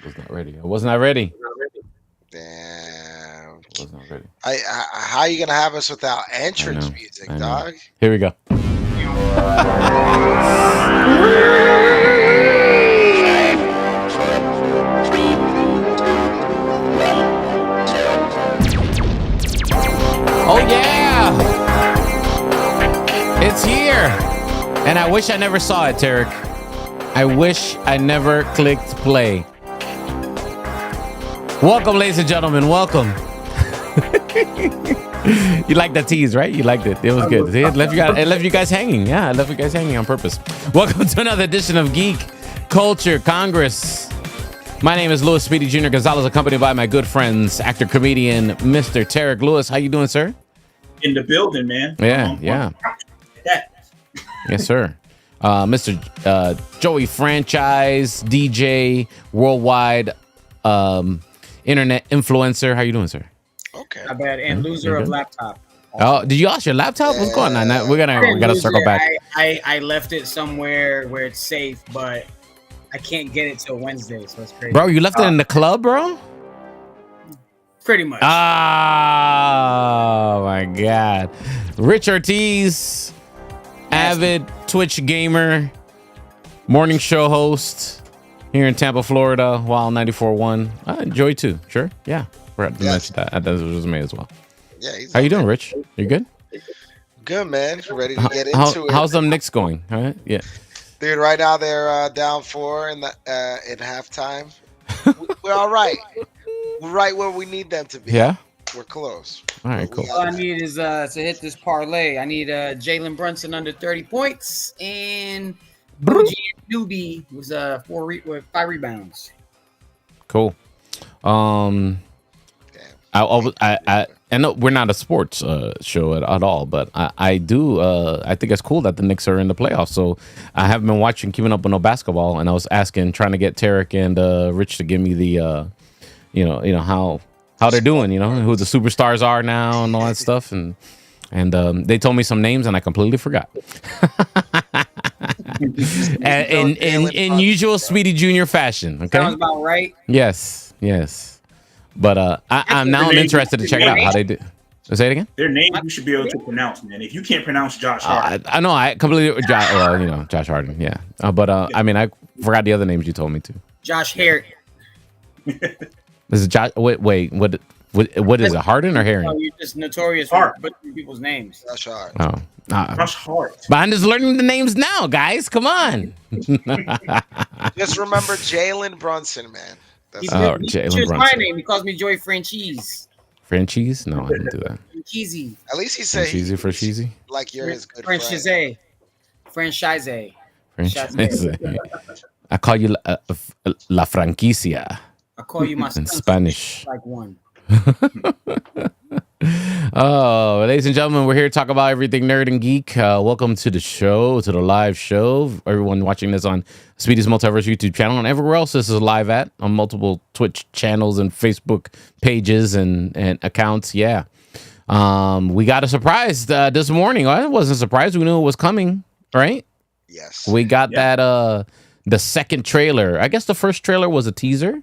Was not ready. I was not ready. Damn. I was not ready. How you gonna have us without I entrance know. music, I know. dog? Here we go. Oh yeah, it's here, and I wish I never saw it, Tarek. I wish I never clicked play. Welcome, ladies and gentlemen. Welcome. You like that tease, right? You liked it. It was good. See, it left you guys hanging. Yeah, I left you guys hanging on purpose. Welcome to another edition of Geek Culture Congress. My name is Louis Speedy Jr. Gonzalez, accompanied by my good friends, actor, comedian, Mr. Tarek Lewis. How you doing, sir? In the building, man. Yeah. Yes, sir. Mr. Joey Franchise, DJ, worldwide internet influencer. How you doing, sir? Okay. Not bad. And loser of laptop. Oh, did you lost your laptop? What's going on? We gotta circle back. I left it somewhere where it's safe, but I can't get it till Wednesday, so it's crazy. Bro, you left it in the club, bro? Pretty much. Oh my God. Rich Ortiz, avid Twitch gamer, morning show host here in Tampa, Florida, Wild 94.1. I enjoy too. Sure. Yeah. Forgot to mention that. That was me as well. Yeah. How you doing, Rich? You good? Good, man. Ready to get into it. How's them Knicks going? All right. Yeah. Dude, right now they're down 4 in halftime. We're all right. We're right where we need them to be. Yeah. We're close. All right. Cool. All I need is to hit this parlay. I need Jalen Brunson under 30 points and OG Newbie was with 5 rebounds. Cool. I know we're not a sports show at all, but I do. I think it's cool that the Knicks are in the playoffs. So I haven't been keeping up with no basketball, and I was trying to get Tarek and Rich to give me the, how they're doing, who the superstars are now and all that stuff, and they told me some names and I completely forgot. in usual Speedy Jr. fashion. Okay. Sounds about right. Yes. But I'm now interested to check it out how they do. Say it again. Their names you should be able to pronounce, man. If you can't pronounce Josh Hart, I know I completely. Josh Harden. Yeah. I mean, I forgot the other names you told me to. Josh Hart. This is Josh. Wait. What is it? Harden or Herring? Oh, you're just notorious for butchering people's names. Josh Hart. Oh. Josh Hart. But I'm just learning the names now, guys. Come on. Just remember Jalen Brunson, man. Jalen my name. He calls me Joy Franchise. Franchise? No, I didn't do that. Cheesy. At least he said cheesy for cheesy. Like you're his good Franchise. friend. Franchise. I call you La Franquicia. I call you my in Spanish. Like one. Oh, ladies and gentlemen, we're here to talk about everything nerd and geek. Welcome to the show, to the live show. Everyone watching this on Speedy's Multiverse YouTube channel and everywhere else this is live at on multiple Twitch channels and Facebook pages and accounts. Yeah. We got a surprise this morning. I wasn't surprised. We knew it was coming, right? Yes. We got that the second trailer. I guess the first trailer was a teaser.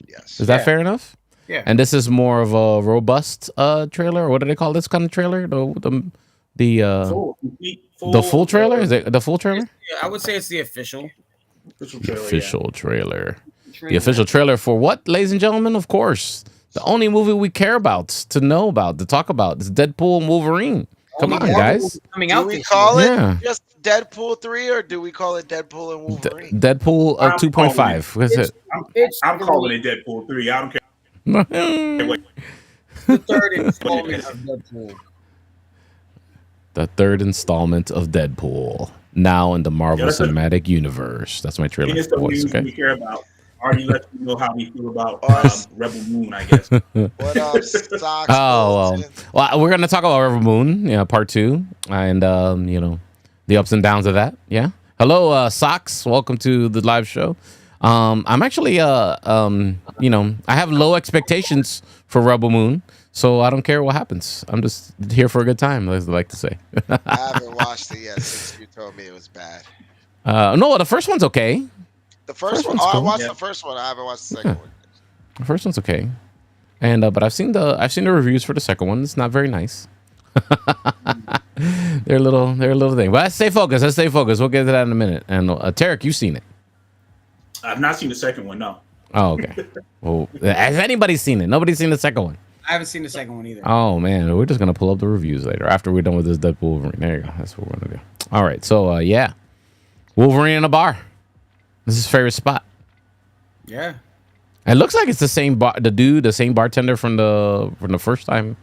Yes. Is that fair enough? Yeah. And this is more of a robust trailer. What do they call this kind of trailer? The full trailer? Is it the full trailer? Yeah, I would say it's the official trailer. The official trailer for what, ladies and gentlemen? Of course, the only movie we care about, to know about, to talk about is Deadpool and Wolverine. Come on, guys. Do we call it just Deadpool 3 or do we call it Deadpool and Wolverine? Deadpool 2.5. What's it? I'm calling it Deadpool 3. I don't care. The third installment of Deadpool. The third installment of Deadpool. Now in the Marvel Cinematic Universe. That's my trailer. It's the voice, news okay? we care about. Already let you know how we feel about Rebel Moon, I guess. What up, Socks? Well, we're gonna talk about Rebel Moon, part 2, and the ups and downs of that. Yeah. Hello, Socks. Welcome to the live show. I'm actually, I have low expectations for Rebel Moon, so I don't care what happens. I'm just here for a good time, as I like to say. I haven't watched it yet since you told me it was bad. No, the first one's okay. The first one. one's Oh, I cool. watched Yeah. the first one. I haven't watched the second one. The first one's okay, and but I've seen the reviews for the second one. It's not very nice. they're a little thing. But let's stay focused. We'll get to that in a minute. And Tarek, you've seen it. I've not seen the second one. No. Oh, okay. Well, has anybody seen it? Nobody's seen the second one. I haven't seen the second one either. Oh man, we're just gonna pull up the reviews later after we're done with this Deadpool Wolverine. There you go. That's what we're gonna do. All right. So yeah, Wolverine in a bar. This is his favorite spot. Yeah. It looks like it's the same the same bartender from the first time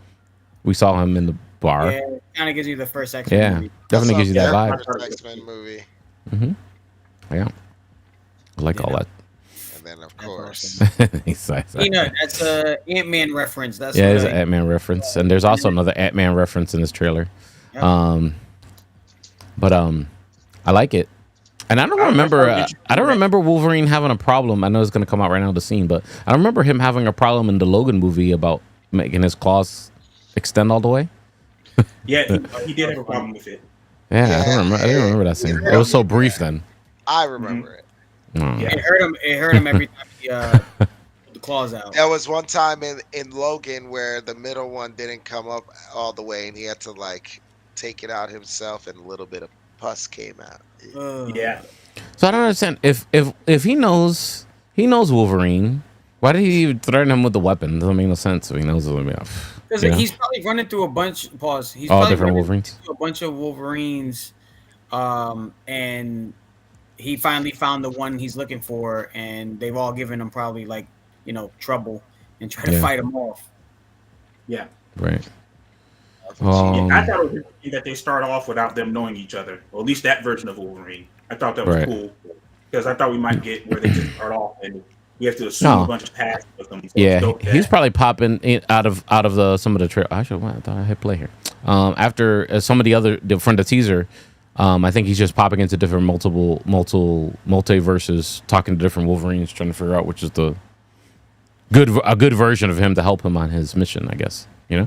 we saw him in the bar. Yeah, it kind of gives you the first X-Men Yeah, movie. definitely gives you that Yeah, vibe. first X-Men movie, Yeah, I like all that. and then of course, That's a Ant-Man reference. That's Yeah, what there's an Ant-Man reference, and there's also another Ant-Man reference in this trailer. Yeah. But I like it, and I don't remember Wolverine having a problem. I know it's gonna come out right now the scene, but I don't remember him having a problem in the Logan movie about making his claws extend all the way. Yeah, he did have a problem with it. Yeah, Yeah. I didn't remember that scene. It was so brief then. I remember it. Oh. Yeah. It hurt him every time he put the claws out. There was one time in Logan where the middle one didn't come up all the way, and he had to like take it out himself, and a little bit of pus came out. Yeah. So I don't understand if he knows Wolverine, why did he even threaten him with the weapon? Doesn't make no sense if he knows it. Because he's probably running through a bunch. Pause. He's All probably different running Wolverines. through a bunch of Wolverines, and he finally found the one he's looking for, and they've all given him probably trouble and try to Yeah. fight him off. Yeah. Right. Yeah, I thought it was interesting that they start off without them knowing each other, or at least that version of Wolverine. I thought that was Right. cool because I thought we might get where they just start off and we have to assume No. a bunch of past or something. So Yeah, it's dope he's that- probably popping in out of some of the trail. I thought I hit play here. After some of from the teaser, I think he's just popping into different multiverses, talking to different Wolverines, trying to figure out which is a good version of him to help him on his mission. I guess Yeah.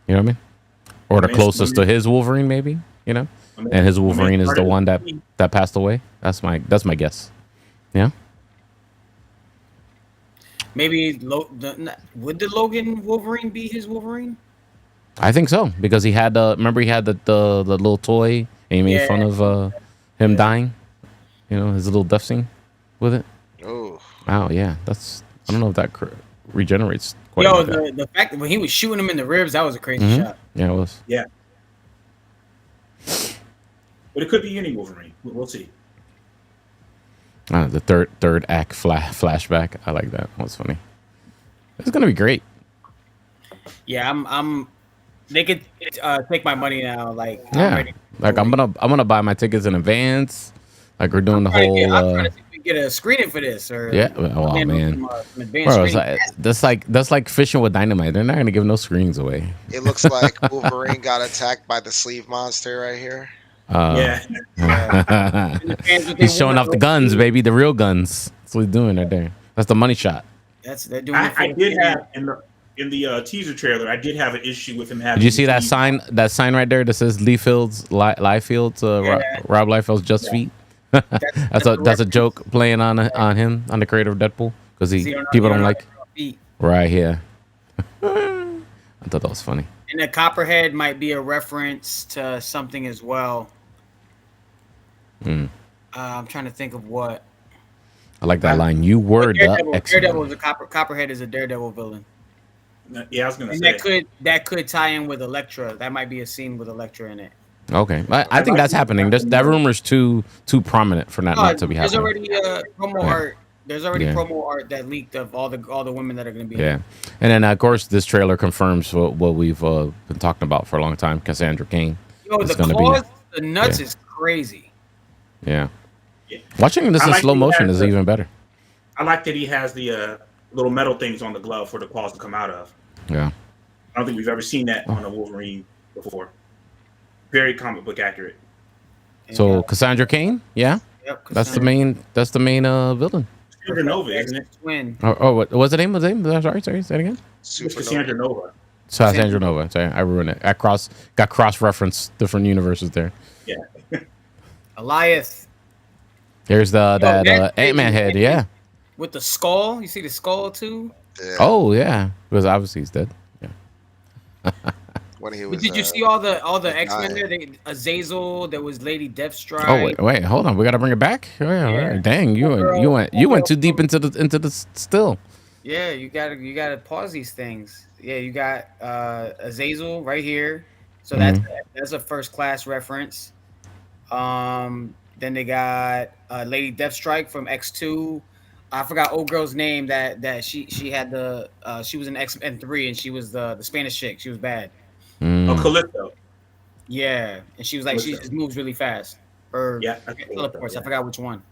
You know what I mean? Or the closest to his Wolverine, maybe. And his Wolverine is the one that passed away. That's my guess. Yeah. Maybe would the Logan Wolverine be his Wolverine? I think so because he had remember he had the little toy and he made fun of him dying. His little death scene with it. Oh, Oh yeah, I don't know if that regenerates quite. Yo, like that. the fact that when he was shooting him in the ribs, that was a crazy Mhm. shot. Yeah, it was. Yeah. But it could be any Wolverine. We'll see. The third act flashback. I like that. That was funny. It's gonna be great. Yeah, I'm. They could take my money now. Like, I'm Yeah, ready. like I'm gonna buy my tickets in advance. Like we're doing the I'm whole. trying to see if we can get a screening for this. Or Yeah. Oh man. some advanced Bro, screening. that's like fishing with dynamite. They're not gonna give no screens away. it looks like Wolverine got attacked by the sleeve monster right here. Yeah. He's showing off the guns, baby. The real guns. That's what he's doing right there. That's the money shot. They're doing it for I the did kids. have in the teaser trailer. I did have an issue with him having. Did you see that these- sign? That sign right there that says Liefield's Liefeld's Rob Liefeld's just feet. that's a joke playing on him, on the creator of Deadpool, because people don't like feet. right here. I thought that was funny. And the Copperhead might be a reference to something as well. I'm trying to think of what. I like that line. You were the Daredevil X-Men. is a Copperhead is a Daredevil villain. Yeah, I was gonna And say. that could tie in with Elektra. That might be a scene with Elektra in it. Okay, I think that's happening. That rumor's too prominent for that not to be There's happening. already promo Yeah. art. There's already Yeah. promo art that leaked of all the women that are going to be. Yeah, and then of course this trailer confirms what we've been talking about for a long time. Cassandra Cain. Yo, It's the gonna be- claws, the nuts yeah. is crazy. Yeah, Yeah. watching this I in like slow the motion fact is that- even better. I like that he has the little metal things on the glove for the claws to come out of. Yeah. I don't think we've ever seen that on a Wolverine before. Very comic book accurate. So Cassandra Cain, yeah, Yep, that's the main villain. Cassandra Nova, isn't it? Twin. What was the name? Sorry, say it again. It's Supernova. Cassandra Nova. Cassandra Nova. Sorry, I ruined it. I got cross referenced different universes there. Yeah. Elias. Here's that Ant-Man head. Yeah. With the skull, you see the skull too. Yeah. Oh yeah, because obviously he's dead. Yeah. When he But was. did you see all the X-Men dying. there? Azazel, there was Lady Deathstrike. Oh wait, hold on. We got to bring it back. Oh, yeah, Yeah. right. Dang, you went too deep into the still. Yeah, you gotta pause these things. Yeah, you got Azazel right here. So that's a first class reference. Then they got Lady Deathstrike from X2. I forgot old girl's name that she had the she was in X-Men 3 and she was the Spanish chick. She was bad. Oh, Calypso. Yeah, and she was like she just moves really fast. Or Yeah, teleports. I forgot which one.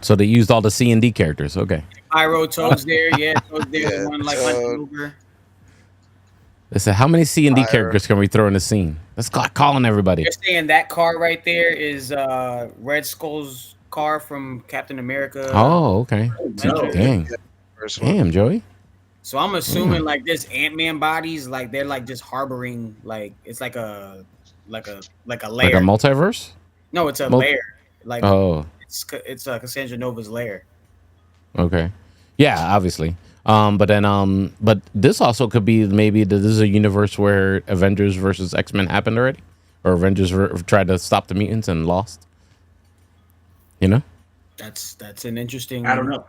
So they used all the C&D characters. Okay. Pyro Toad's there. Yeah, Toad's there. Yeah, The one like Toad. Uber. They said, how many C&D Fire. characters can we throw in the scene? Let's calling everybody. They're saying that car right there is Red Skull's car from Captain America. Oh, okay. no. Dang. First one. Damn, Joey. So I'm assuming like this Ant-Man bodies, like they're like just harboring, like it's like a layer. Like a multiverse? No, it's a Mul- layer. Like Oh, it's Cassandra Nova's lair. okay. Yeah, obviously. But this also could be maybe that this is a universe where Avengers versus X-Men happened already, or Avengers tried to stop the mutants and lost. You know? That's an interesting. I don't know.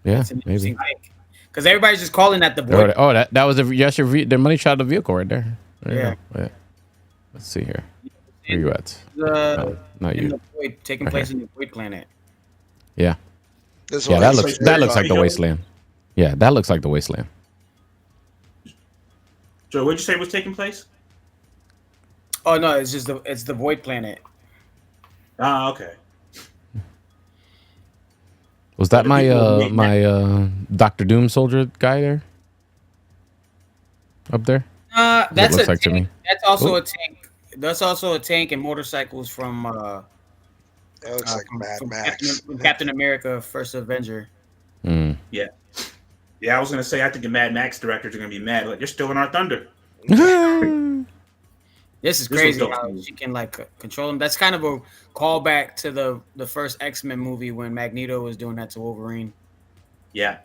Yeah, It's an maybe. interesting take. Because everybody's just calling that the void. Oh, that was the money shot of the vehicle right there. There you Yeah. go. Yeah. Let's see here. Where you at? The, No, not in you. the void, taking Right place here. in the void planet. Yeah. This Yeah, one that is looks very like the Speedy. wasteland. Yeah, that looks like the wasteland. Joe, what'd you say was taking place? Oh no, it's the void planet. Ah, okay. Was that the my people who made Doctor Doom soldier guy there? Up there? That's looks a like to tank. me. That's also Ooh. a tank. That's also a tank and motorcycles from That looks like Mad Max. Captain America: First Avenger. Mm. Yeah, I was gonna say I think the Mad Max directors are gonna be mad. Like, you're stealing our thunder. This is This crazy was dope. how she can like control them. That's kind of a callback to the first X-Men movie when Magneto was doing that to Wolverine. Yeah.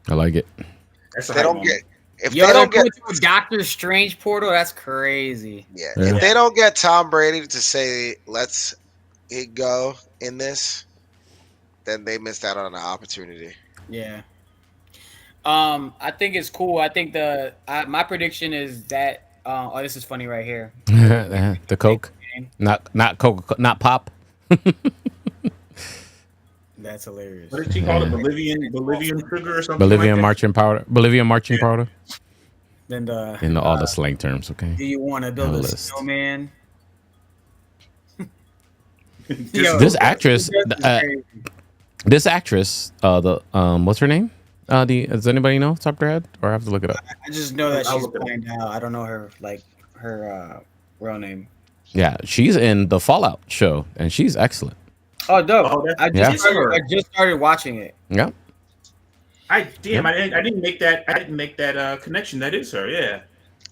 I like it. That's a They hype don't moment. get if Yo, they they're don't get going through a Doctor Strange portal. That's crazy. yeah, Yeah. if they don't get Tom Brady to say let's it go in this, then they missed out on an opportunity. Yeah. I think it's cool. I think my prediction is that. Oh, this is funny right here. The Coke, not Coke, not pop. That's hilarious. What did she call it? Bolivian sugar or something? Bolivian like marching powder. Bolivian marching powder. Then In all the slang terms, okay. do you want to build No a list. snowman? that? Yo, This actress, this is crazy. this actress, what's her name? Does anybody know top of their head, or I have to look it up? I just know that I'll she's look it up. blind out. I don't know her real name. Yeah, she's in the Fallout show, and she's excellent. Oh, dope! Oh, that's- I just Yeah. I just started watching it. Yeah, I didn't make that connection. That is her. Yeah.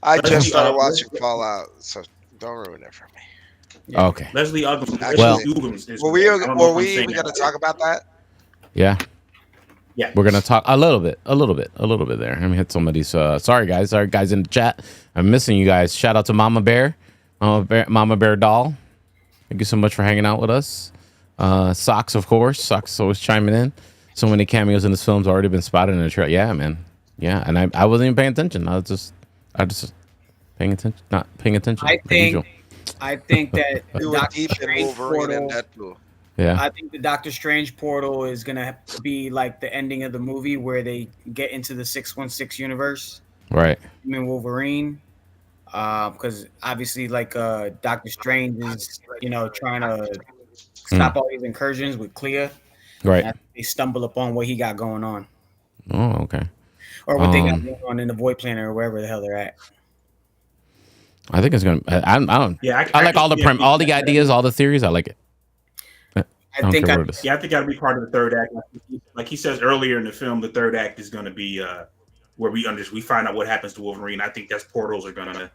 I Let's just see, started uh, watching Fallout, so don't ruin it for me. Yeah. okay, Leslie Uggams. Actually, is- Were we I don't know if I'm saying even that gonna right. talk about that? yeah. Yeah. We're gonna talk a little bit there. Let me hit some of these. Sorry guys in the chat. I'm missing you guys. Shout out to Mama Bear Doll. Thank you so much for hanging out with us. Socks, of course. Socks always chiming in. So many cameos in this film's already been spotted in the trailer. Yeah, man. Yeah, and I wasn't even paying attention. I just paying attention, not paying attention. I like usual. think that We were Doctor deep in Strange Wolverine and portal. Deadpool. Yeah, I think the Doctor Strange portal is gonna be like the ending of the movie where they get into the 616 universe. right. I mean Wolverine, because obviously like Doctor Strange is trying to stop all these incursions with Clea. Right. And they stumble upon what he got going on, Oh, okay. or what they got going on in the Void Planet or wherever the hell they're at. I think it's gonna. I don't. Yeah, I like all the all the ideas, all the theories. I like it. I don't think care I, what it is. Yeah, I think that'll be part of the third act. Like he says earlier in the film, the third act is going to be where we find out what happens to Wolverine. I think that's portals are going to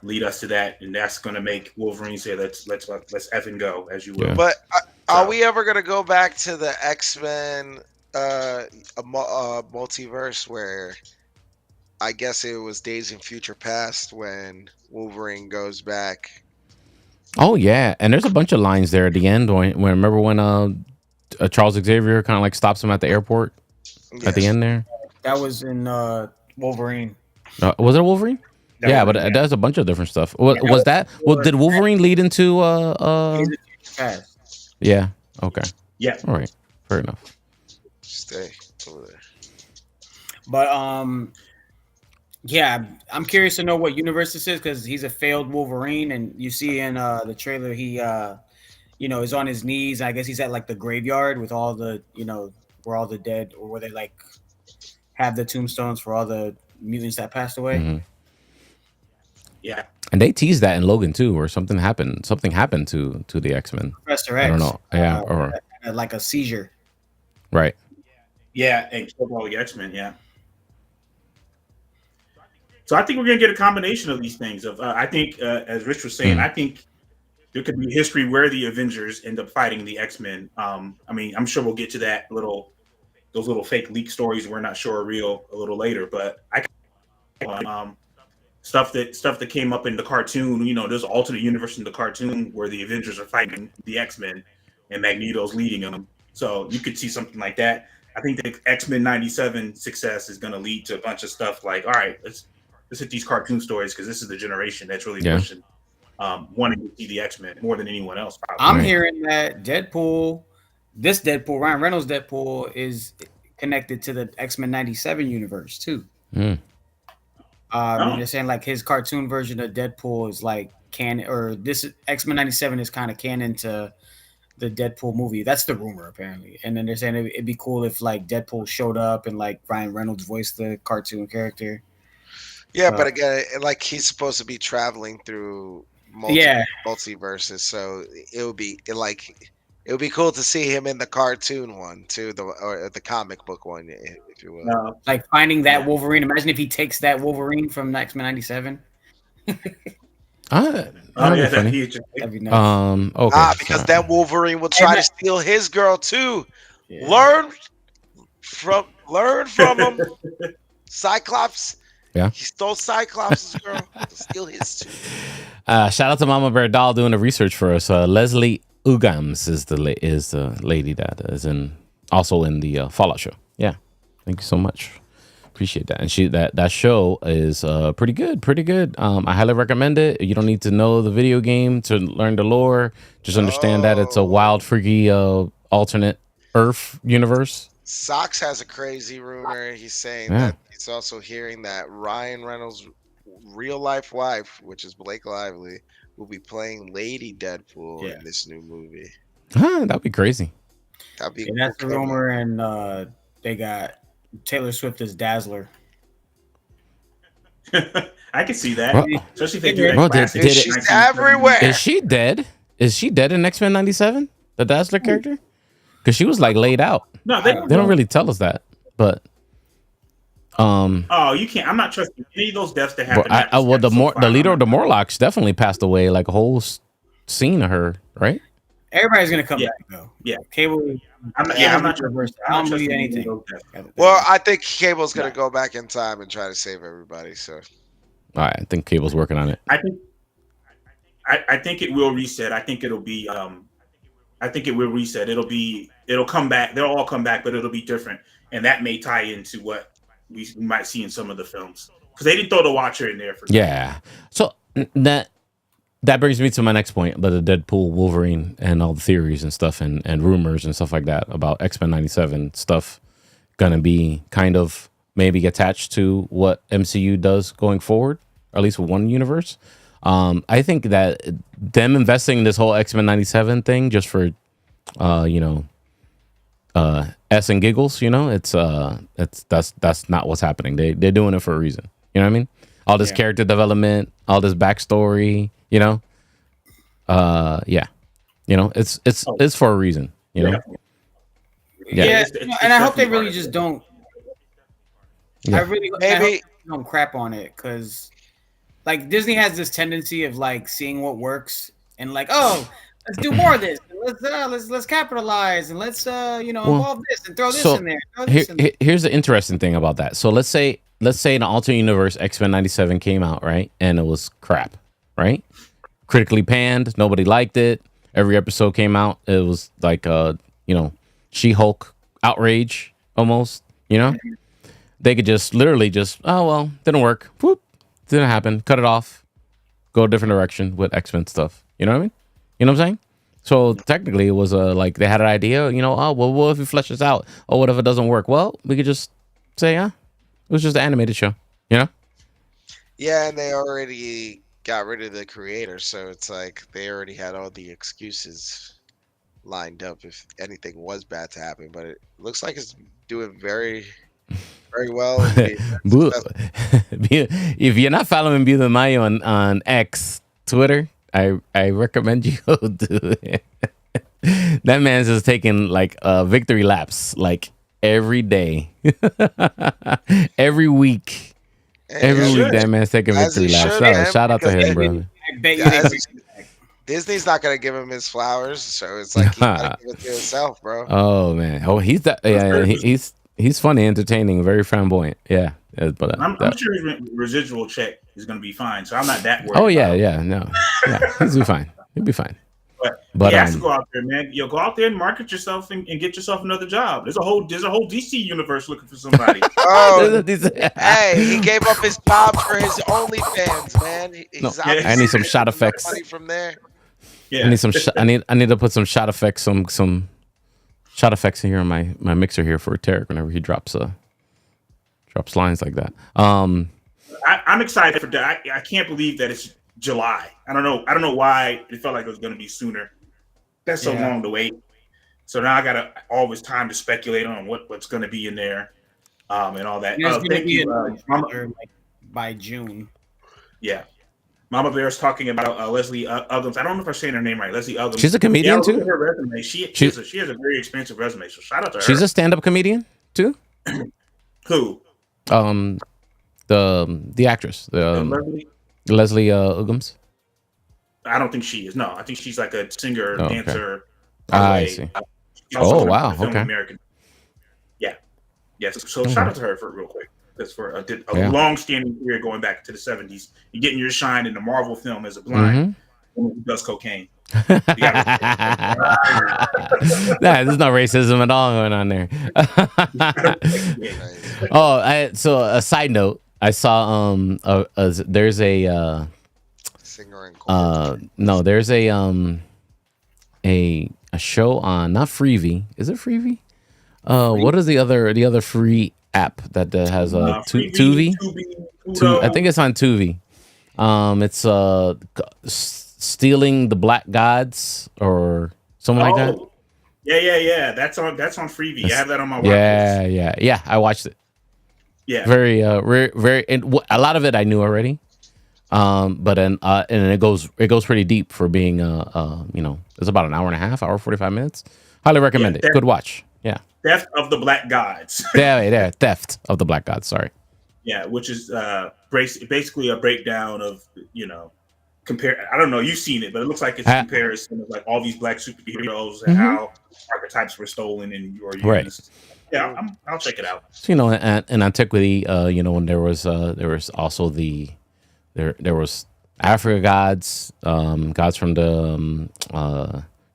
lead us to that, and that's going to make Wolverine say, let's effing go, as you will. Yeah. But are we ever gonna go back to the X-Men multiverse where I guess it was Days in Future Past when Wolverine goes back? Oh yeah, and there's a bunch of lines there at the end. When remember when Charles Xavier kind of like stops him at the airport at the Yes. end there? That was in Wolverine. Was it Wolverine? That Yeah, was- but there's a bunch of different stuff. Was that? Well, did Wolverine lead into? Days of Future Past. Yeah. Okay. Yeah. All right. Fair enough. Stay over there. But yeah, I'm curious to know what universe this is because he's a failed Wolverine, and you see in the trailer he is on his knees. I guess he's at like the graveyard with all the where all the dead, or where they like have the tombstones for all the mutants that passed away. Mhm. Yeah. And they teased that in Logan too, or something happened. Something happened to the X-Men. Professor X. I don't know. Yeah. Or had like a seizure. right. Yeah, and killed all the X-Men, yeah. So I think we're going to get a combination of these things. I think, as Rich was saying, I think there could be history where the Avengers end up fighting the X-Men. I mean, I'm sure we'll get to that those little fake leak stories we're not sure are real a little later. But stuff that came up in the cartoon. There's an alternate universe in the cartoon where the Avengers are fighting the X-Men and Magneto's leading them. So you could see something like that. I think the X-Men 97 success is going to lead to a bunch of stuff like, all right, let's hit these cartoon stories because this is the generation that's really pushing, wanting to see the X-Men more than anyone else. Probably. I'm hearing that this Deadpool, Ryan Reynolds Deadpool, is connected to the X-Men 97 universe too. They're saying like his cartoon version of Deadpool is like canon, or this X-Men 97 is kind of canon to the Deadpool movie. That's the rumor apparently. And then they're saying it'd be cool if like Deadpool showed up and like Ryan Reynolds voiced the cartoon character. Yeah, but again, like he's supposed to be traveling through multiverses, so it would be cool to see him in the cartoon one too, or the comic book one, if you will. Like finding that Wolverine. Imagine if he takes that Wolverine from X-Men 97. That'd be funny. That'd be nice. Okay. Because then Wolverine will try to steal his girl too. Yeah. Learn from him, Cyclops. Yeah. He stole Cyclops' girl to steal his too. Shout out to Mama Bear Doll doing the research for us. Leslie Ugams is the lady that is also in the Fallout show. Yeah, thank you so much. Appreciate that. And that show is pretty good. I highly recommend it. You don't need to know the video game to learn the lore. Just understand that it's a wild, freaky alternate Earth universe. Sox has a crazy rumor. He's saying that he's also hearing that Ryan Reynolds' real life wife, which is Blake Lively, will be playing Lady Deadpool in this new movie. That'd be crazy. That'd be and that's the rumor. And they got Taylor Swift as Dazzler. I can see that. Well, especially if they do that. She's everywhere. Is she dead? Is she dead in X-Men 97? The Dazzler character? Because she was like laid out. No, they don't really tell us that, but oh, you can't. I'm not trusting any of those deaths that happen. The leader of the Morlocks definitely passed away. Like a whole scene of her, right? Everybody's gonna come back though. Yeah, Cable. I'm not reversed. I don't believe anything. Well, I think Cable's gonna go back in time and try to save everybody. So, all right, I think Cable's working on it. I think it will reset. I think it'll be. I think it will reset. It'll come back. They'll all come back, but it'll be different, and that may tie into what we might see in some of the films because they didn't throw the Watcher in there for. Yeah, so that brings me to my next point about the Deadpool, Wolverine, and all the theories and stuff, and rumors and stuff like that about X-Men 97 stuff gonna be kind of maybe attached to what MCU does going forward, or at least with one universe. I think that them investing in this whole X-Men 97 thing just for, S and giggles, that's not what's happening. They're doing it for a reason. You know what I mean? All this character development, all this backstory, it's for a reason, Yeah, and I hope they really just don't. Yeah. I hope they don't crap on it because. like Disney has this tendency of like seeing what works and like, oh, let's do more of this. Let's capitalize and let's involve this and throw this in there. Here's the interesting thing about that. So let's say an alternate universe X-Men 97 came out, right? And it was crap, right? Critically panned, nobody liked it. Every episode came out, it was like She-Hulk outrage almost, They could just literally didn't work. Whoop, didn't happen. Cut it off. Go a different direction with X-Men stuff. You know what I mean? You know what I'm saying? So technically, it was like they had an idea. What if we flesh this out? Oh, what if it doesn't work? Well, we could just say, it was just an animated show. Yeah, and they already got rid of the creator, so it's like they already had all the excuses lined up if anything was bad to happen. But it looks like it's doing very, very well. If you're not following Buda Mayo on X, Twitter, I recommend you go do it. That man's just taking like victory laps like every day, every week. Every week that man's taking victory laps. Shout out to him, bro. Disney's not gonna give him his flowers, so it's like he gotta give it to himself, bro. Oh man, he's that. Yeah, he's funny, entertaining, very flamboyant. Yeah, but I'm sure his residual check is gonna be fine, so I'm not that worried. Oh yeah, he'll be fine. He'll be fine. But he has to go out there, man. Go out there and market yourself and get yourself another job. There's a whole DC universe looking for somebody. Hey, he gave up his job for his OnlyFans, man. I need some shot effects. Money from there. Yeah. I need some. I need to put some shot effects, some shot effects in here on my mixer here for Tarek whenever he drops lines like that. I'm excited for that. I can't believe that it's July. I don't know why it felt like it was going to be sooner. That's so long to wait. So now I got to always time to speculate on what's going to be in there, and all that. Thank you, Mama, by June. Yeah, Mama Bear's talking about Leslie Uggams. I don't know if I'm saying her name right. Leslie Uggams. She's a comedian too. Her resume. She has a very expensive resume. So shout out to her. She's a stand-up comedian too. Who? The actress. Leslie Uggams. I don't think she is. No, I think she's like a singer, dancer. I see. Wow. Okay. American. Yeah. Yes. So shout out to her for real quick. That's for a long-standing career going back to the 70s. You're getting your shine in the Marvel film as a blind woman who does cocaine. There's no racism at all going on there. So a side note. I saw there's a singer in there's a show on not Freevee. Is it Freevee? What is the other free app that has Tubi? I think it's on Tubi. It's Stealing the Black Gods or something like that. Yeah. That's on Freevee. I have that on my watch. Yeah. I watched it. Yeah, very, and a lot of it I knew already, but then and it goes pretty deep for being it's about an hour and a half, hour 45 minutes. Highly recommend it. Good watch. Yeah. Theft of the Black Gods. Theft of the Black Gods. Sorry. Yeah, which is basically a breakdown of compare. I don't know. You've seen it, but it looks like it's a comparison of like all these black superheroes and how archetypes were stolen and you are used. Right. Yeah, I'll check it out. So, in antiquity, when there was also there was Africa gods, gods from the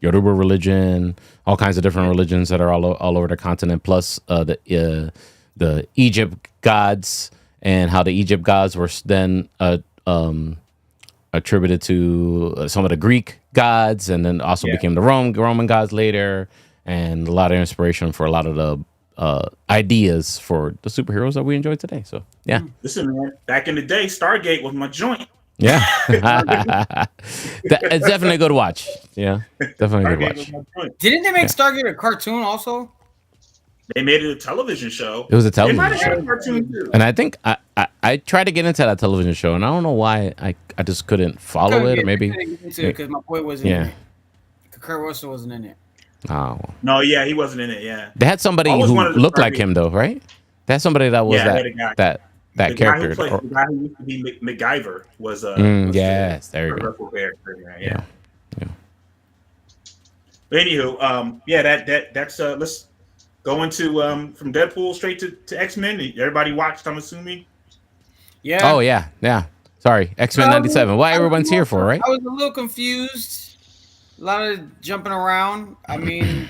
Yoruba religion, all kinds of different religions that are all over the continent, plus the Egypt gods, and how the Egypt gods were then attributed to some of the Greek gods, and then also became the Roman gods later, and a lot of inspiration for a lot of the ideas for the superheroes that we enjoy today. So yeah. Listen, man, back in the day, Stargate was my joint. Yeah. It's definitely a good watch. Yeah, definitely a good watch. Didn't they make Stargate a cartoon also? They made it a television show. It was a television show. A cartoon too. And I think I tried to get into that television show, and I don't know why I just couldn't follow it, or maybe because my boy wasn't in it. Kurt Russell wasn't in it. Oh. No, yeah, he wasn't in it. Yeah. They had somebody who looked like him, though, right? They had somebody that was that character. The guy who used to be MacGyver was yes, there you go. Yeah. But anywho, that's let's go into from Deadpool straight to X-Men. Everybody watched, I'm assuming. Yeah. Oh yeah. Sorry, X-Men 97. What everyone's here for, right? I was a little confused. A lot of jumping around. I mean,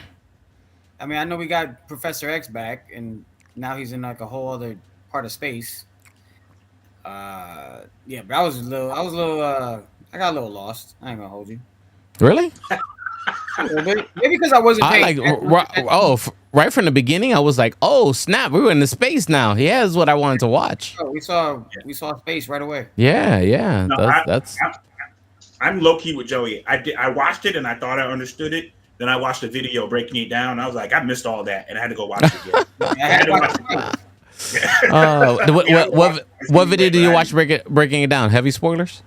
I know we got Professor X back, and now he's in like a whole other part of space. But I was a little. I got a little lost. I ain't gonna hold you. Really? Maybe because I wasn't paying right from the beginning, I was like, "Oh snap, we were in the space now." Yeah, is what I wanted to watch. Oh, we saw space right away. Yeah. No, I'm low key with Joey. I watched it and I thought I understood it. Then I watched a video breaking it down. And I was like, I missed all that, and I had to go watch it again. I had to watch it again. What video did you watch breaking it down? Heavy spoilers?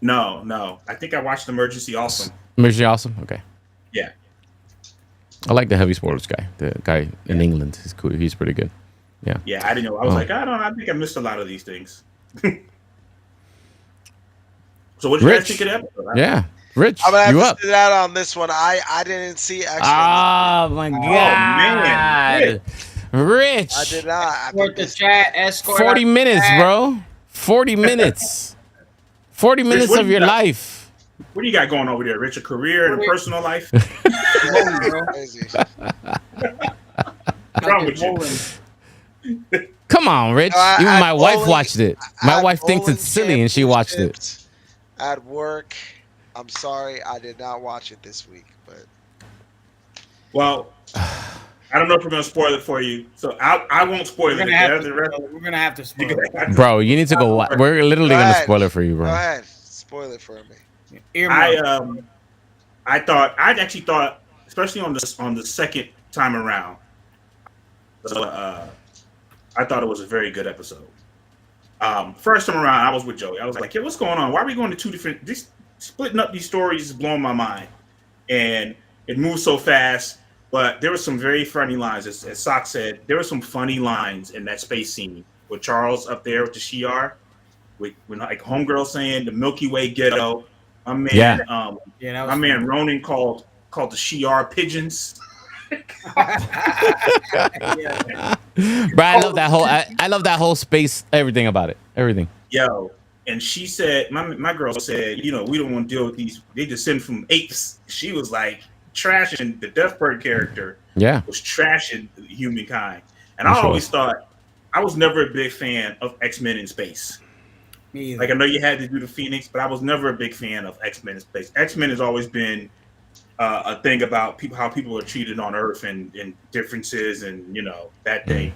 No. I think I watched Emergency Awesome. Emergency Awesome? Okay. Yeah. I like the heavy spoilers guy. The guy in England. He's cool. He's pretty good. Yeah. Yeah, I didn't know. I was like, I think I missed a lot of these things. So what did you guys think of that episode? Yeah. Rich, I'm gonna have to sit out on this one. I didn't see X-Men. Oh my god. Man. Rich. I did not. Escort the chat. Escort 40 minutes, bro. 40 minutes. 40 minutes Rich, of your life. What do you got going over there, Rich? A career and a personal life? Crazy. What's wrong with you? Come on, Rich. Even my wife watched it. My wife thinks it's silly and she watched it. At work. I'm sorry, I did not watch it this week, but well, I don't know if we're gonna spoil it for you, so I won't spoil it. We're gonna have to spoil it, bro. You need to go. We're literally gonna spoil it for you, bro. Go ahead, spoil it for me. I actually thought, especially on the second time around, I thought it was a very good episode. First time around, I was with Joey. I was like, "Yeah, what's going on? Why are we going to two different? Splitting up these stories is blowing my mind." And it moves so fast. But there were some very funny lines, as Sock said. There were some funny lines in that space scene with Charles up there with the Shi'ar, when like Homegirl saying the Milky Way ghetto. My man, my man Ronan called the Shi'ar pigeons. But I love that whole. I love that whole space. Everything about it. Everything. Yo, and she said, my girl said, we don't want to deal with these. They descend from apes. She was like trashing the Death Bird character. Yeah, was trashing humankind. And I always thought I was never a big fan of X-Men in space. Me either. Like I know you had to do the Phoenix, but I was never a big fan of X-Men in space. X-Men has always been a thing about how people are treated on Earth and differences and that thing.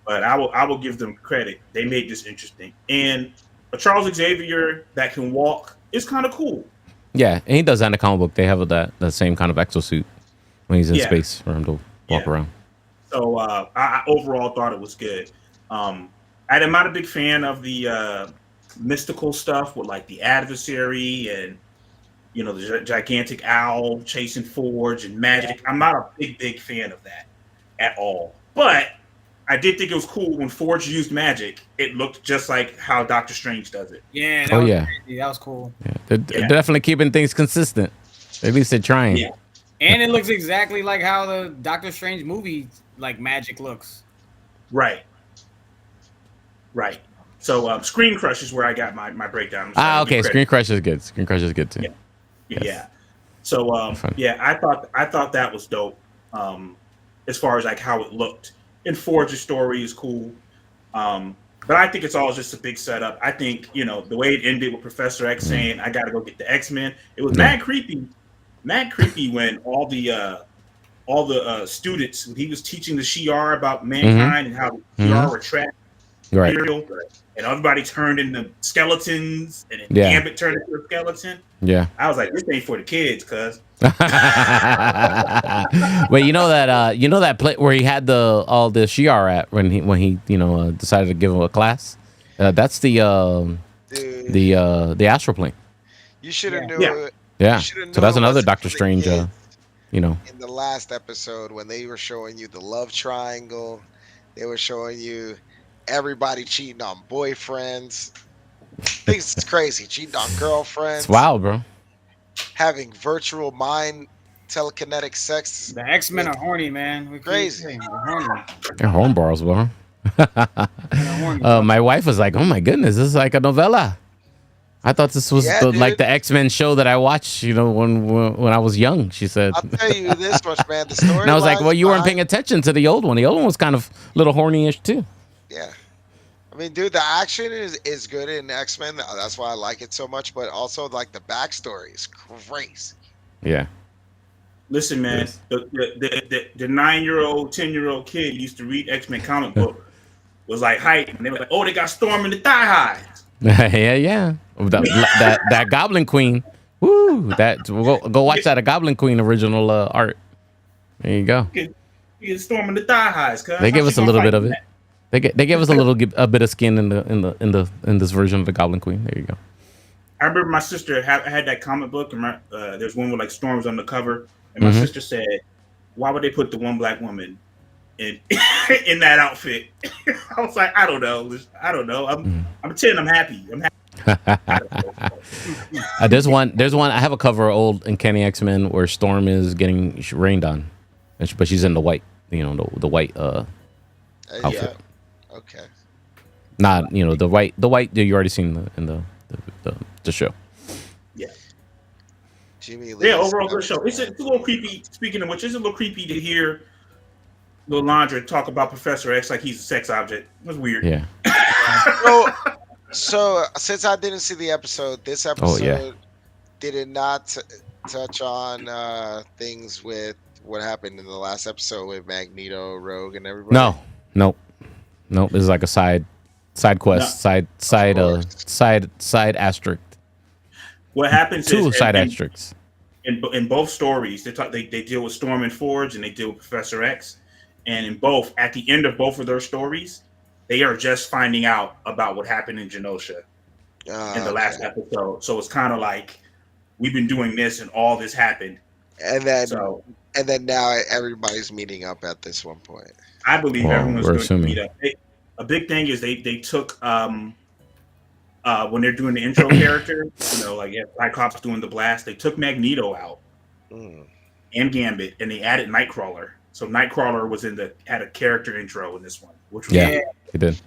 But I will give them credit. They made this interesting. And a Charles Xavier that can walk is kind of cool. Yeah, and he does that in the comic book. They have the same kind of exosuit when he's in space for him to walk around. So I overall thought it was good. I'm not a big fan of the mystical stuff with like the adversary and the gigantic owl chasing Forge and magic. I'm not a big fan of that at all. But I did think it was cool when Forge used magic. It looked just like how Doctor Strange does it. Yeah. That was cool. Yeah, they're definitely keeping things consistent. At least they're trying. Yeah. And it looks exactly like how the Doctor Strange movie like magic looks. Right. So Screen Crush is where I got my breakdown. Okay. Screen Crush is good. Screen Crush is good too. Yeah. Yes. Yeah. So I thought that was dope. As far as like how it looked. And Forge's story is cool. But I think it's all just a big setup. I think, the way it ended with Professor X saying, I got to go get the X-Men. It was mad creepy when all the students, when he was teaching the Shi'ar about mankind and how the Shi'ar were trapped. Right. And everybody turned into skeletons and then Gambit turned into a skeleton. Yeah. I was like, this ain't for the kids, cuz. Well, that play where he had all the Shi'ar at when he decided to give him a class. That's the astral plane. You should have knew it. Yeah. So that's another Doctor Strange. In the last episode when they were showing you the love triangle, they were showing you everybody cheating on boyfriends. Things it's crazy. Cheating on girlfriends. It's wild, bro. Having virtual mind telekinetic sex. The X-Men are horny, man. We Crazy. They're horny. They're hornballs, bro. Horny. My wife was like, "Oh my goodness, this is like a novella." I thought this was like the X-Men show that I watched, when I was young. She said. I'll tell you this much, man. The story. And I was like, "Well, you weren't paying attention to the old one. The old one was kind of a little horny-ish too." Yeah. I mean, dude, the action is good in X-Men. That's why I like it so much. But also, like, the backstory is crazy. Yeah. Listen, man, Yes. the 9-year-old, 10-year-old kid used to read X-Men comic book, was like hype, and they were like, "Oh, they got Storm in the thigh highs." Yeah. That Goblin Queen. Woo! Go watch that a Goblin Queen original art. There you go. You get Storm in the thigh highs. They give us a little bit of it. They gave us a bit of skin in this version of the Goblin Queen. There you go. I remember my sister had that comic book, and there's one with like Storms on the cover, and my sister said, "Why would they put the one black woman in in that outfit?" I was like, "I don't know. I'm 10. I'm happy. There's one. I have a cover of old Uncanny X-Men where Storm is getting rained on, but she's in the white, the white outfit. Yeah. Okay. Not the white that you already seen in the show. Yeah. Jimmy Yeah, overall good show. It's a little creepy. Speaking of which, it's a little creepy to hear Lilandra talk about Professor X like he's a sex object. It was weird. Yeah. So since I didn't see the episode, this episode did it not touch on things with what happened in the last episode with Magneto, Rogue, and everybody? Nope. This is like a side quest, side asterisk. What happens Two is side asterisks. In both stories, they deal with Storm and Forge, and they deal with Professor X. And in both, at the end of both of their stories, they are just finding out about what happened in Genosha in the last episode. So it's kind of like we've been doing this, and all this happened. And then now everybody's meeting up at this one point. I believe everyone's going to meet up. A big thing is they took when they're doing the intro character, Cyclops doing the blast, they took Magneto out and Gambit, and they added Nightcrawler. So Nightcrawler had a character intro in this one, which was he did.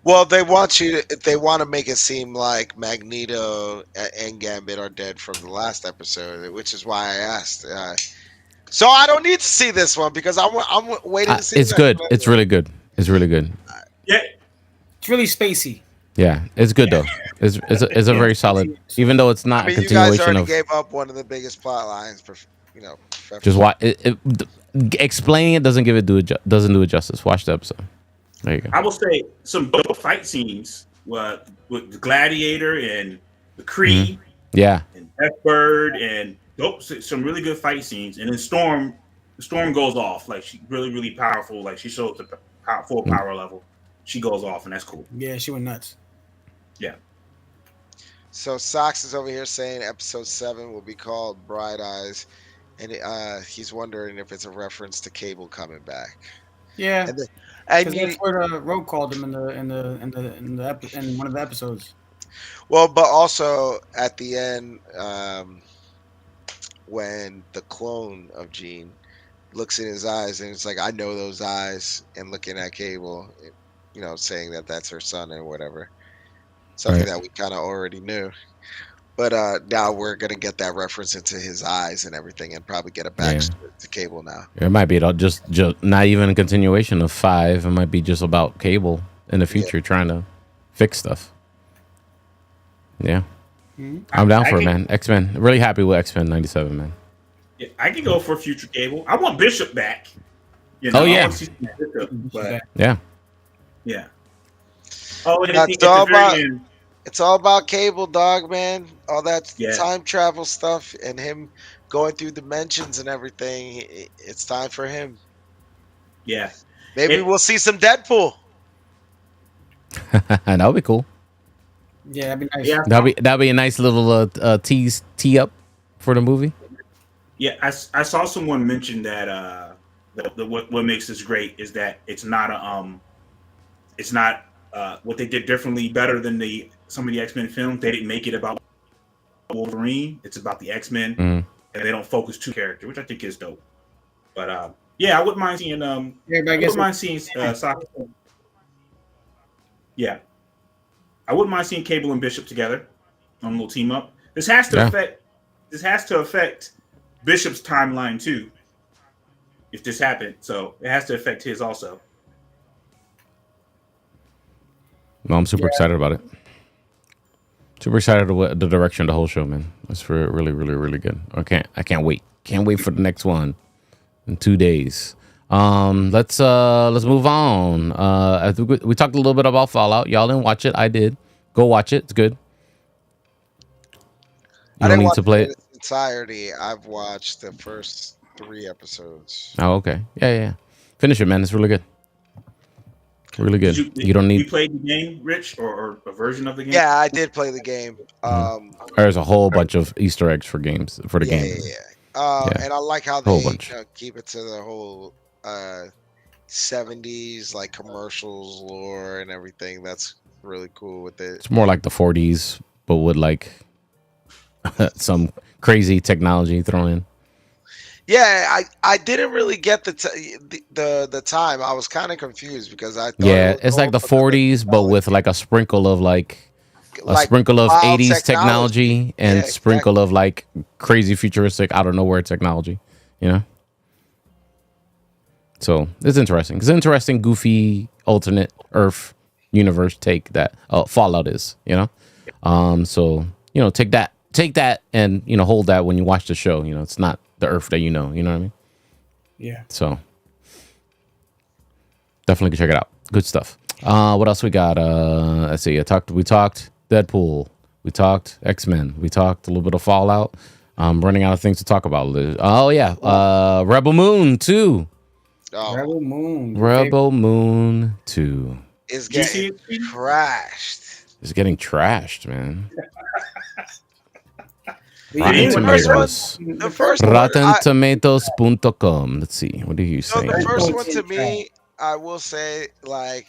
Well, they want to make it seem like Magneto and Gambit are dead from the last episode, which is why I asked. So I don't need to see this one because I'm waiting to see. It's good. It's really good. It's really good. Yeah, it's really spacey. Yeah, it's good though. It's a very solid, even though it's not a continuation you guys already of. Gave up one of the biggest plot lines for Just watch it. Explaining it doesn't do it justice. Watch the episode. There you go. I will say some dope fight scenes with the Gladiator and the Kree, and Deathbird, and some really good fight scenes. And then Storm goes off like she really powerful. Like she shows the full power level. She goes off, and that's cool. Yeah, she went nuts. Yeah. So Sox is over here saying episode 7 will be called Bright Eyes, and he's wondering if it's a reference to Cable coming back. Yeah, and that's what Rogue called him in one of the episodes. Well, but also at the end, when the clone of Jean looks in his eyes, and it's like, I know those eyes, and looking at Cable, saying that that's her son or whatever. Something that we kind of already knew. But now we're going to get that reference into his eyes and everything, and probably get a backstory to Cable now. It might be just not even a continuation of 5. It might be just about Cable in the future trying to fix stuff. Yeah. I'm down for it, man. X-Men. Really happy with X-Men 97, man. Yeah, I can go for future Cable. I want Bishop back. Oh, yeah. Yeah. Yeah. Oh, and it's all about Cable, dog, man. All that time travel stuff and him going through dimensions and everything. It's time for him. Yeah. Maybe we'll see some Deadpool. That would be cool. Yeah, that'd be nice. Yeah. That'd be a nice little tee up for the movie. Yeah, I saw someone mention that what makes this great is that it's not what they did differently, better than some of the X-Men films. They didn't make it about Wolverine. It's about the X-Men, and they don't focus too character, which I think is dope. But yeah, I wouldn't mind seeing Yeah, I wouldn't mind seeing Cable and Bishop together on a little team up. This has to affect Bishop's timeline too. If this happened, so it has to affect his also. No, I'm super excited about it. Super excited about the direction of the whole show, man. It's really, really, really good. I can't wait. Can't wait for the next one in 2 days. Let's move on. I think we talked a little bit about Fallout. Y'all didn't watch it. I did. Go watch it. It's good. You don't need to play it in entirety. I've watched the first 3 episodes. Oh, okay. Yeah. Finish it, man. It's really good. Really good. You don't need. You played the game, Rich, or a version of the game? Yeah, I did play the game. There's a whole bunch of Easter eggs for the game. And I like how they keep it to the whole 70s like commercials lore and everything. That's really cool with it. It's more like the 40s, but with like some crazy technology thrown in. Yeah, I didn't really get the time. I was kind of confused because I thought it's like the 40s, but with like a sprinkle of like a sprinkle of 80s technology and sprinkle of like crazy futuristic out of nowhere technology, you know. So it's interesting. It's an interesting, goofy, alternate Earth universe take that Fallout is, you know. So you know, take that, and you know, hold that when you watch the show. You know, it's not the Earth that you know what I mean? Yeah. So definitely check it out. Good stuff. What else we got? Let's see. We talked Deadpool. We talked X-Men. We talked a little bit of Fallout. I'm running out of things to talk about. Oh yeah. Rebel Moon 2. Oh. Rebel Moon 2 is getting trashed. It's getting trashed, man. The first RottenTomatoes.com. Let's see. What do you say? The first one to me, I will say, like,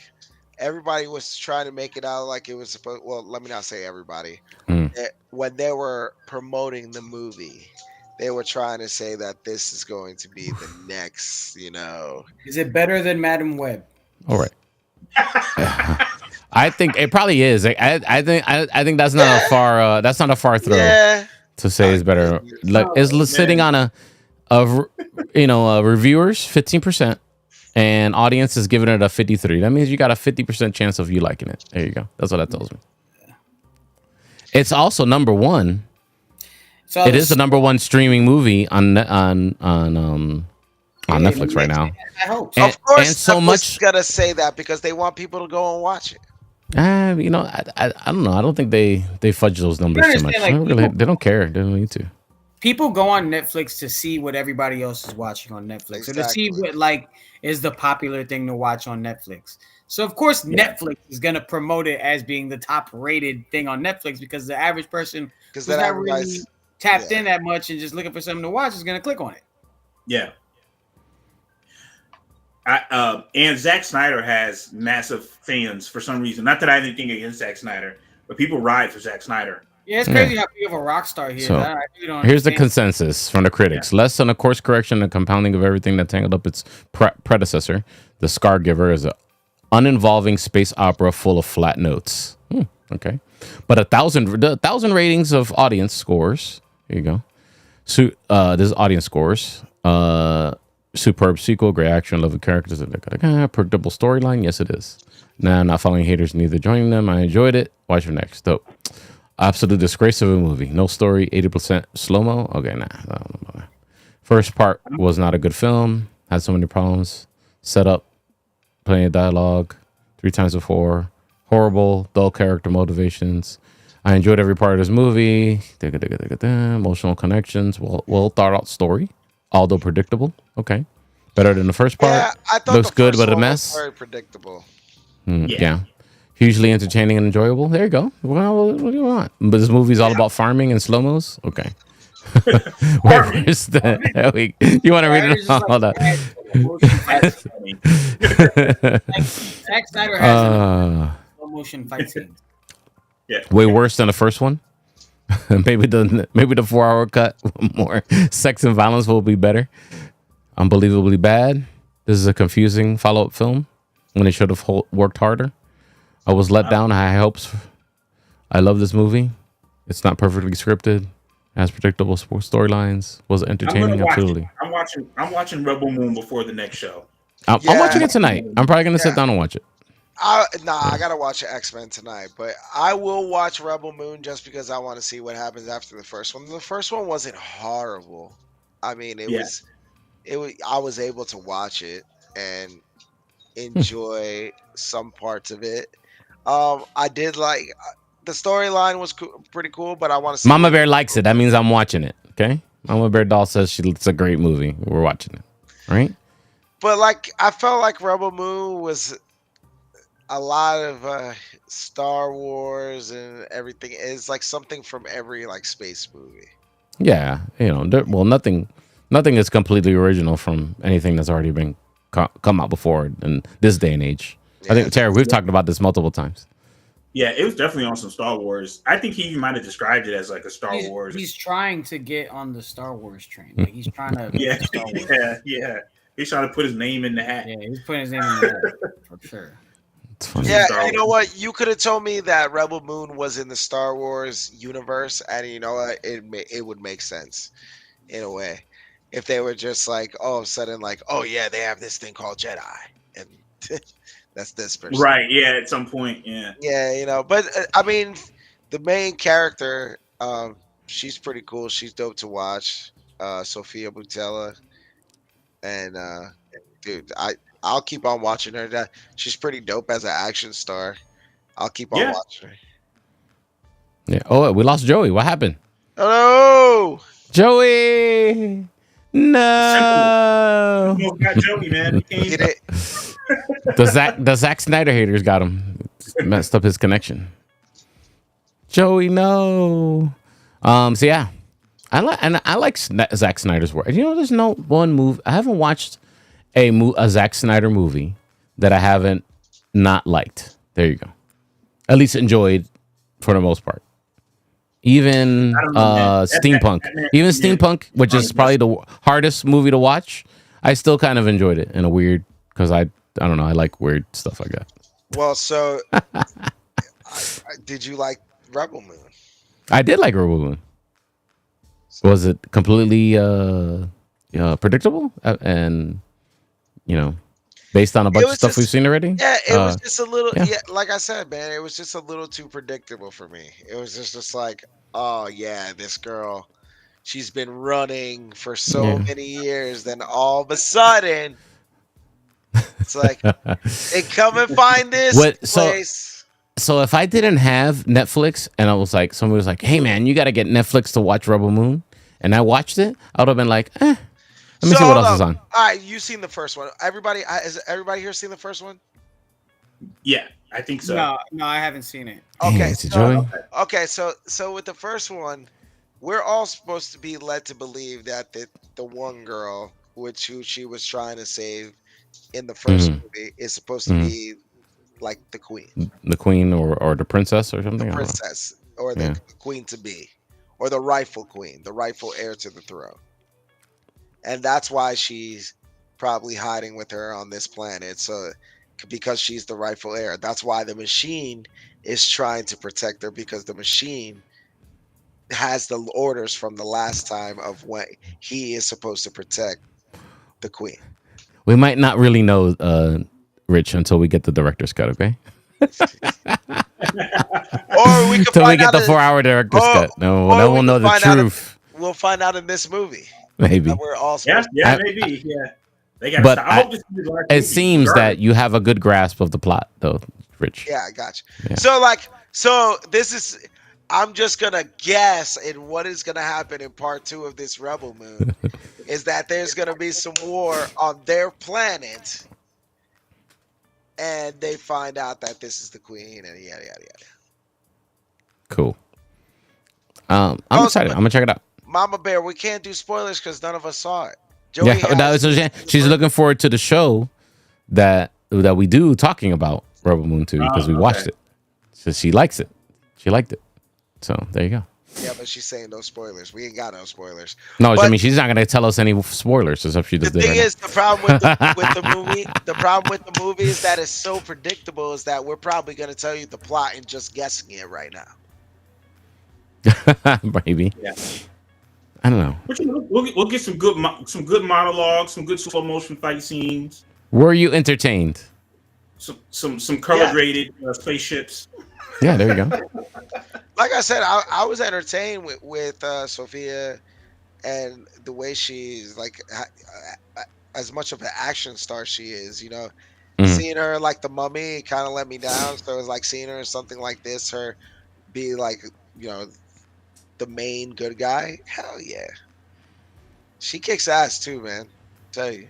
everybody was trying to make it out like it was supposed. Well, let me not say everybody. When they were promoting the movie, they were trying to say that this is going to be the next. You know, is it better than Madam Web? All right. I think it probably is. I think that's not a far. That's not a far throw. Yeah. To say it's better, like it's sitting on a reviewers 15%, and audience is giving it a 53. That means you got a 50% chance of you liking it. There you go. That's what that tells me. It's also number one. So it is the number one streaming movie on Netflix right now. I hope. Of course, and so much gotta say that because they want people to go and watch it. I don't know. I don't think they fudge those numbers too much. Like, they don't care. They don't need to. People go on Netflix to see what everybody else is watching on Netflix, or to see what like is the popular thing to watch on Netflix. So of course Netflix is gonna promote it as being the top rated thing on Netflix because the average person who's not really tapped in that much and just looking for something to watch is gonna click on it. Yeah. And Zack Snyder has massive fans for some reason. Not that I have anything against Zack Snyder, but people ride for Zack Snyder. Yeah, it's crazy how big of a rock star he is. So, I really don't here's the consensus from the critics. Less than a course correction and compounding of everything that tangled up its predecessor. The Scargiver is an uninvolving space opera full of flat notes. Okay. But 1,000 ratings of audience scores. Here you go. So, this is audience scores. Superb sequel, great action, lovely characters, predictable storyline. Yes, it is. Nah, not following haters, neither joining them. I enjoyed it. Watch for next. Dope. Absolute disgrace of a movie. No story, 80% slow-mo. Okay, nah. First part was not a good film. Had so many problems. Setup, plenty of dialogue, 3 times before. Horrible, dull character motivations. I enjoyed every part of this movie. Emotional connections. Well thought out story. Although predictable. Okay. Better than the first part. Yeah, I thought looks the good, first but a one mess. was very predictable. Yeah. Hugely entertaining and enjoyable. There you go. Well, what do you want? But this movie's all about farming and slow-mos? Okay. Where's the... You want to read it? Hold on. Zack Snyder has motion fight scenes. Yeah, Way worse than the first one. maybe the 4-hour cut, more sex and violence will be better. Unbelievably bad. This is a confusing follow-up film when they should have worked harder. I was let down. I had hopes. I love this movie. It's not perfectly scripted. Has predictable sports storylines. Was entertaining. Absolutely. I'm watching Rebel Moon before the next show. I'm watching it tonight. I'm probably gonna sit down and watch it. I gotta watch X-Men tonight, but I will watch Rebel Moon just because I want to see what happens after the first one. The first one wasn't horrible. I mean, it was. I was able to watch it and enjoy some parts of it. I did like the storyline was pretty cool, but I want to see. Mama Bear likes it. That means I'm watching it. Okay, Mama Bear doll says it's a great movie. We're watching it, right? But like, I felt like Rebel Moon was a lot of Star Wars and everything. It's like something from every like space movie. Yeah, nothing is completely original from anything that's already been come out before in this day and age. Yeah, I think Terry, we've talked about this multiple times. Yeah, it was definitely on some Star Wars. I think he might have described it as like a Star Wars. He's trying to get on the Star Wars train. Like he's trying to. Yeah. He's trying to put his name in the hat. Yeah, he's putting his name in the hat for sure. Yeah, you know what? You could have told me that Rebel Moon was in the Star Wars universe, and you know what? It would make sense in a way if they were just like all of a sudden like, oh yeah, they have this thing called Jedi, and that's this person. Right? Yeah, at some point, yeah. Yeah, but I mean, the main character, she's pretty cool. She's dope to watch. Sophia Boutella, and dude, I'll keep on watching her. She's pretty dope as an action star. I'll keep on watching her. Yeah. Oh, we lost Joey. What happened? Hello, Joey. No. Got Joey, man. Get it? The Zack Snyder haters got him. Messed up his connection. Joey, no. So yeah, I like Zack Snyder's work. There's no one movie I haven't watched a Zack Snyder movie that I haven't not liked. There you go. At least enjoyed for the most part. Even Steampunk. Even Steampunk, which is probably the hardest movie to watch, I still kind of enjoyed it in a weird, because I don't know, I like weird stuff like that. Well, so did you like Rebel Moon? I did like Rebel Moon. Was it completely predictable and based on a bunch of stuff we've seen already? Yeah, it was just a little. Yeah, like I said, man, it was just a little too predictable for me. It was just like, oh yeah, this girl, she's been running for so many years. Then all of a sudden, it's like, hey, come and find this place. So if I didn't have Netflix and I was like, somebody was like, hey man, you got to get Netflix to watch Rebel Moon, and I watched it, I would have been like, Let me see what else is on. All right, you've seen the first one. Has everybody here seen the first one? Yeah, I think so. No, I haven't seen it. Okay, so with the first one, we're all supposed to be led to believe that the one girl, who she was trying to save in the first movie, is supposed to be like the queen. The queen or the princess or something? The princess or the queen to be, or the rightful queen, the rightful heir to the throne. And that's why she's probably hiding with her on this planet. So, because she's the rightful heir. That's why the machine is trying to protect her, because the machine has the orders from the last time of when he is supposed to protect the queen. We might not really know, Rich, until we get the director's cut, okay? Or we can until we get the 4-hour director's cut. No, then we'll know the truth. We'll find out in this movie. Maybe. We're all maybe. Yeah. They got. But it seems that you have a good grasp of the plot, though, Rich. Yeah, I got you. Yeah. So this is. I'm just gonna guess in what is gonna happen in part 2 of this Rebel Moon is that there's gonna be some war on their planet, and they find out that this is the queen, and yada yada yada. Cool. I'm excited. I'm gonna check it out. Mama Bear, we can't do spoilers because none of us saw it. She's looking forward to the show that we do talking about Rebel Moon 2 because we watched it. So she likes it. She liked it. So there you go. Yeah, but she's saying no spoilers. We ain't got no spoilers. No, But I mean she's not gonna tell us any spoilers except she the just did thing right is, the problem with the movie, the problem with the movie is that it's so predictable. Is that we're probably gonna tell you the plot and just guessing it right now. now. Maybe. Yeah. I don't know. But we'll get some good monologues, some good slow motion fight scenes. Were you entertained? Some color graded spaceships. Yeah, there you go. Like I said, I was entertained with Sophia, and the way she's like as much of an action star she is. You know, seeing her like the Mummy kind of let me down. So it's like seeing her in something like this, her be like, you know, the main good guy. Hell yeah, she kicks ass too, man. Tell you.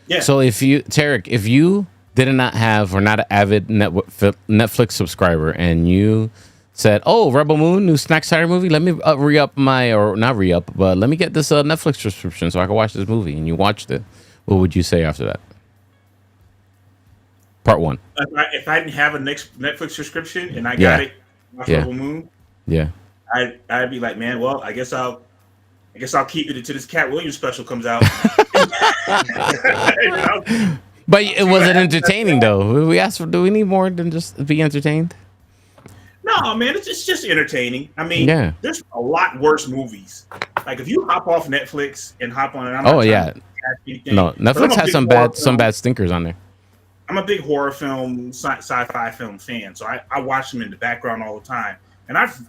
Yeah. So Tarek, if you did not have or not an avid Netflix subscriber, and you said, "Oh, Rebel Moon, new Snack Saturday movie. Let me re-up or not re-up, but let me get this Netflix subscription so I can watch this movie," and you watched it, what would you say after that? Part one. If I didn't have a Netflix subscription and I got it, Rebel Moon. Yeah. I'd be like, man, well, I guess I'll keep it until this Cat Williams special comes out. But it wasn't entertaining though. We asked for, do we need more than just be entertained? No, man, it's just entertaining. I mean, there's a lot worse movies. Like if you hop off Netflix and hop on it, no, Netflix has some bad stinkers on there. I'm a big horror film, sci-fi film fan, so I watch them in the background all the time, and I've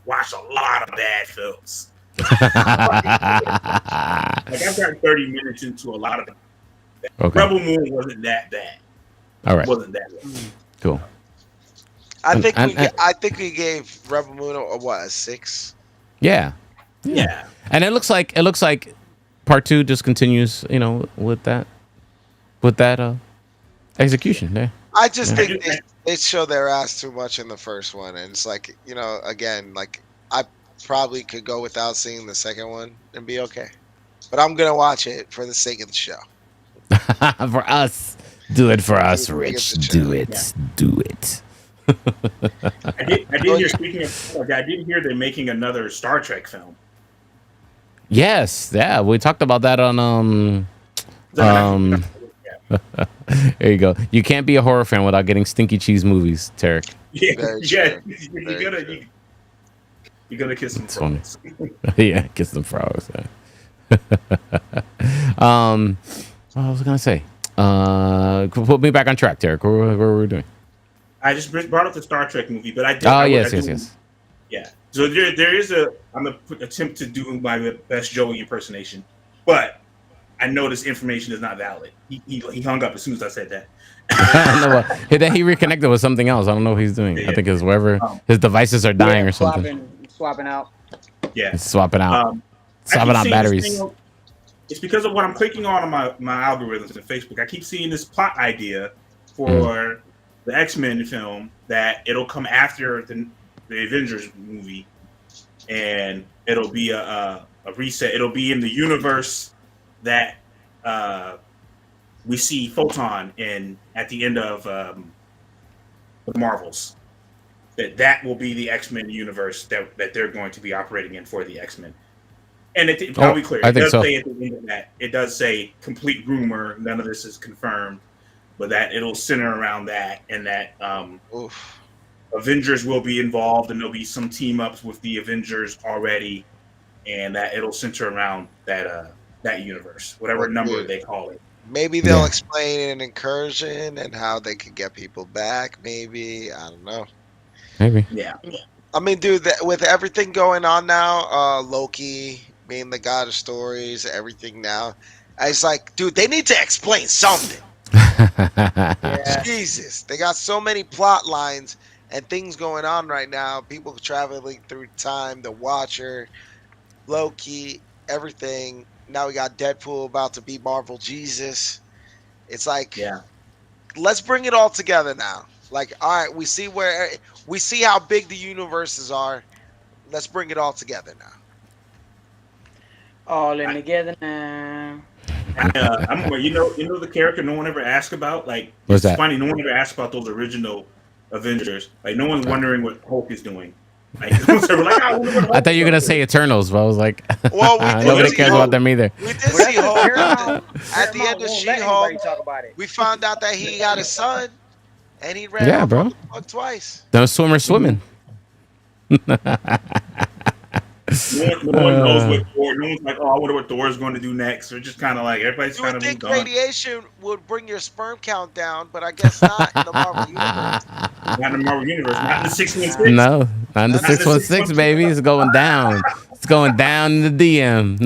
watched a lot of bad films. Like I've got 30 minutes into a lot of them. Okay. Rebel Moon wasn't that bad. All right, wasn't that bad. Cool. I think we gave Rebel Moon a 6. Yeah. And it looks like part 2 just continues, you know, with that execution there. I just think they show their ass too much in the first one, and it's like, you know, again, like I probably could go without seeing the second one and be okay, but I'm gonna watch it for the sake of the show. For us, do it for us, Rich. Do it. I did hear. Speaking of, I did hear they're making another Star Trek film. Yes, yeah, we talked about that on There you go. You can't be a horror fan without getting stinky cheese movies, Tarek. You gotta kiss some frogs. Yeah, kiss some frogs. What was I gonna say? Put me back on track, Tarek. What were we doing? I just brought up the Star Trek movie, but I did. Yes. Yeah. So there is I'm gonna attempt to do my best Joey impersonation, but I know this information is not valid. He hung up as soon as I said that. Then he reconnected with something else. I don't know what he's doing. I think it's wherever his devices are dying or something. Swapping out. Yeah. Swapping out. Swapping out batteries. It's because of what I'm clicking on my algorithms in Facebook. I keep seeing this plot idea for the X-Men film that it'll come after the Avengers movie, and it'll be a reset. It'll be in the universe that we see Photon in at the end of the Marvels. That will be the X-Men universe that they're going to be operating in for the X-Men. And I'll be clear. It does say at the end of that, it does say complete rumor. None of this is confirmed, but that it'll center around that, and that Avengers will be involved, and there'll be some team ups with the Avengers already, and that it'll center around that universe, whatever number they call it. Maybe they'll explain an incursion and how they can get people back. Maybe, I don't know. Maybe. Yeah. I mean, dude, with everything going on now, Loki being the god of stories, everything now, it's like, dude, they need to explain something. Jesus, they got so many plot lines and things going on right now. People traveling through time, the Watcher, Loki, everything. Now we got Deadpool about to be Marvel Jesus. It's like, let's bring it all together now. Like, all right, we see how big the universes are. Let's bring it all together now. All in together now. You know the character no one ever asked about. Like, what's it's that? funny, no one ever asked about those original Avengers. Like no one's wondering what Hulk is doing. Like, we're like, I thought you were gonna say Eternals, but I was like, well, nobody cares about them either. We did see Hulk at the end of won't let She-Hulk. anybody talk about it. We found out that he got a son, and he ran Yeah, off bro. the fuck twice. Those swimmers swimming. No one knows what Thor. No one's like, oh, I wonder what Thor's going to do next. They're just kind of like everybody's You kind would of think moved on. radiation would bring your sperm count down, but I guess not in the Marvel universe. Not in the Marvel universe. Not in the 616. No, not in the 616, baby. It's going down. It's going down in the DM.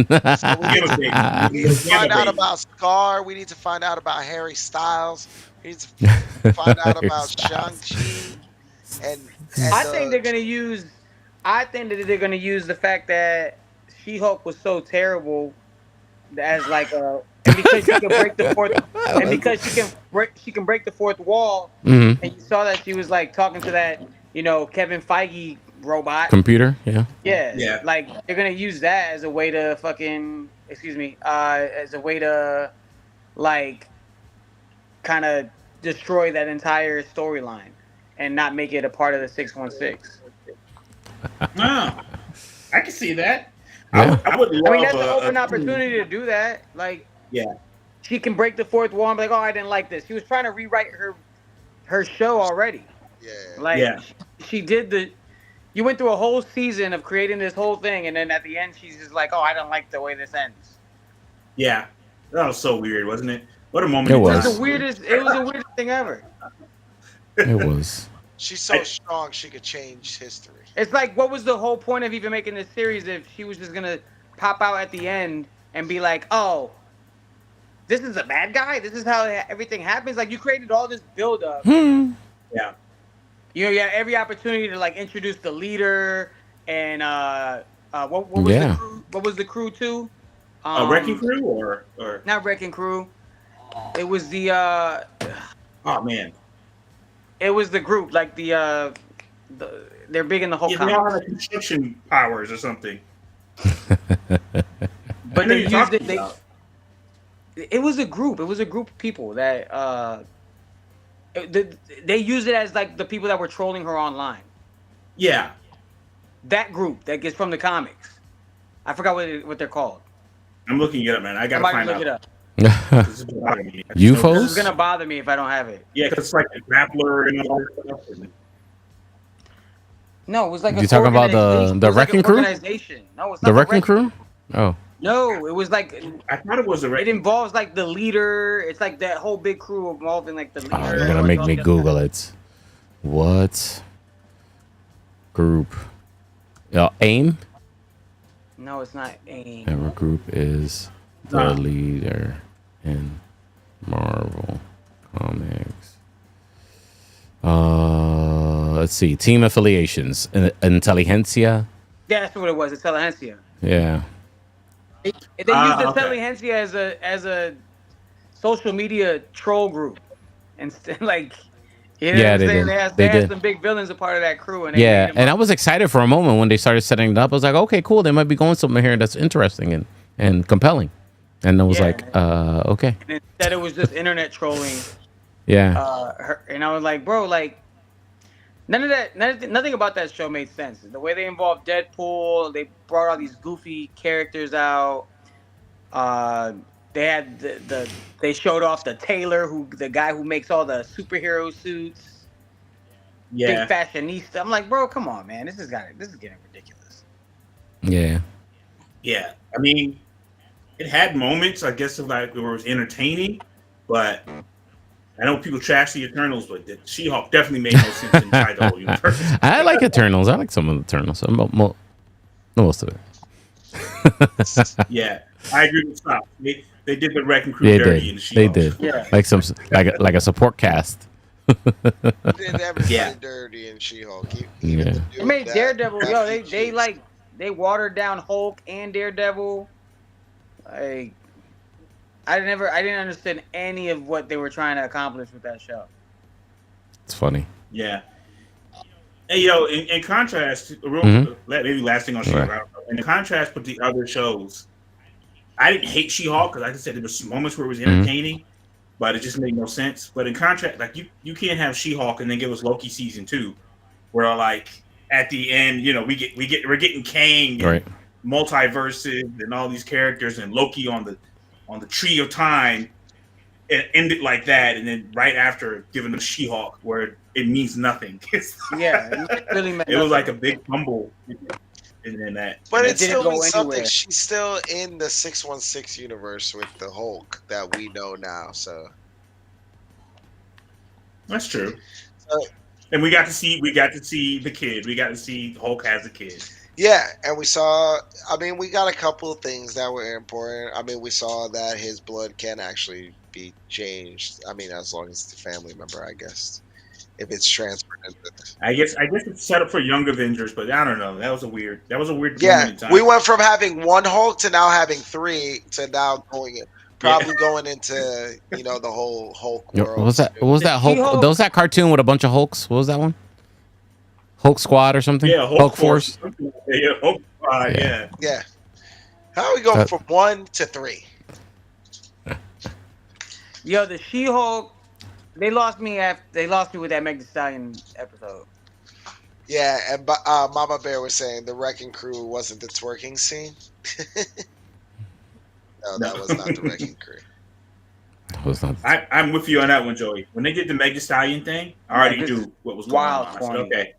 We need to find out about Scar. We need to find out about Harry Styles. We need to find out about Shang-Chi. And I think they're gonna use. I think that they're gonna use the fact that She-Hulk was so terrible as like a, and because she can break the fourth, and because she can break the fourth wall, Mm-hmm. and you saw that she was like talking to that Kevin Feige robot Computer, yeah. Yeah, like they're gonna use that as a way to fucking as a way to like kind of destroy that entire storyline and not make it a part of the 616. I can see that. Yeah. I would love. I mean, that's an open opportunity to do that. Like, yeah, she can break the fourth wall and be like, "Oh, I didn't like this." She was trying to rewrite her show already. Yeah. Like, she did the. You went through a whole season of creating this whole thing, and then at the end, she's just like, "Oh, I don't like the way this ends." Yeah, that was so weird, wasn't it? What a moment! It was. It was the weirdest thing ever. It was. She's so strong, she could change history. It's like, what was the whole point of even making this series if she was just gonna pop out at the end and be like, "Oh, this is a bad guy. This is how everything happens." Like, you created all this build up. Yeah. You had every opportunity to like introduce the leader and what was Yeah. the crew? What was the crew too? Wrecking Crew or not Wrecking Crew. It was the oh man. It was the group, like the they're big in the whole They all comics. have construction powers or something. But they used it. It was a group. It was a group of people that they used it as like the people that were trolling her online. Yeah. That group that gets from the comics. I forgot what they're called. I'm looking it up, man. I gotta find out. Look it up. UFOs? It's gonna bother me if I don't have it. Yeah, because it's like a grappler and all that stuff. No, it was like You talking about the Wrecking Crew? Organization. No, it's not The Wrecking Crew? Oh. No, it was like I thought it was a it Wrecking. involves like the leader. It's like that whole big crew involving like the leader. Oh, you're gonna make me Google it. What group? AIM? No, it's not AIM. Our group is the leader in Marvel Comics. Let's see. Team affiliations. Intelligentsia. Yeah, that's what it was. Intelligentsia. Yeah. They used Intelligentsia as a social media troll group, and like, you know Yeah, what I'm they saying? did. They They had did. some big villains a part of that crew, and Yeah, and I was excited for a moment when they started setting it up. I was like, okay, cool. They might be going somewhere here that's interesting and compelling. And I was like, okay. And instead, it was just internet trolling. Yeah. And I was like, bro, like, nothing about that show made sense. The way they involved Deadpool, they brought all these goofy characters out. They had they showed off the tailor, the guy who makes all the superhero suits. Yeah. Big fashionista. I'm like, bro, come on, man. This is getting ridiculous. Yeah. Yeah. I mean, it had moments, I guess, of like where it was entertaining, but I know people trash the Eternals, but the She-Hulk definitely made no sense inside the whole universe. I like Eternals. I like some of the Eternals. Most of it. Yeah, I agree with Stop. They did the Wrecking Crew They dirty did. in the They She-Hulk. did. Yeah. Like a support cast. Did everybody dirty in She-Hulk. Yeah. They made Daredevil, they watered down Hulk and Daredevil. Like, I didn't understand any of what they were trying to accomplish with that show. It's funny. Yeah. Hey, in contrast, maybe last thing on She-Hulk. Right. In contrast with the other shows, I didn't hate She-Hulk because, like I said, there was moments where it was entertaining. but it just made no sense. But in contrast, like you can't have She-Hulk and then give us Loki season 2, where like at the end, we're getting Kang and multiverses and all these characters and Loki on the tree of time, and end it like that, and then right after giving them She-Hulk where it means nothing. It really meant it was like a big fumble. In that, but it still means something. She's still in the 616 universe with the Hulk that we know now. So that's true. And we got to see the kid. We got to see Hulk has a kid. Yeah, and we saw. I mean, we got a couple of things that were important. I mean, we saw that his blood can actually be changed. I mean, as long as it's a family member, I guess. If it's transferred into I guess it's set up for young Avengers, but I don't know. That was a weird yeah, we went from having one Hulk to now having 3 to now going into the whole Hulk world. What was that Hulk? There was that cartoon with a bunch of Hulks. What was that one? Hulk Squad or something? Yeah, Hulk Force. Yeah, Hulk Squad. Yeah. How are we going from 1 to 3? Yo, the She-Hulk. They lost me with that Meg Thee Stallion episode. Yeah, and Mama Bear was saying the Wrecking Crew wasn't the twerking scene. No, that was not the Wrecking Crew. Was not. I'm with you on that one, Joey. When they did the Meg Thee Stallion thing, I already knew what was going on. I said, okay.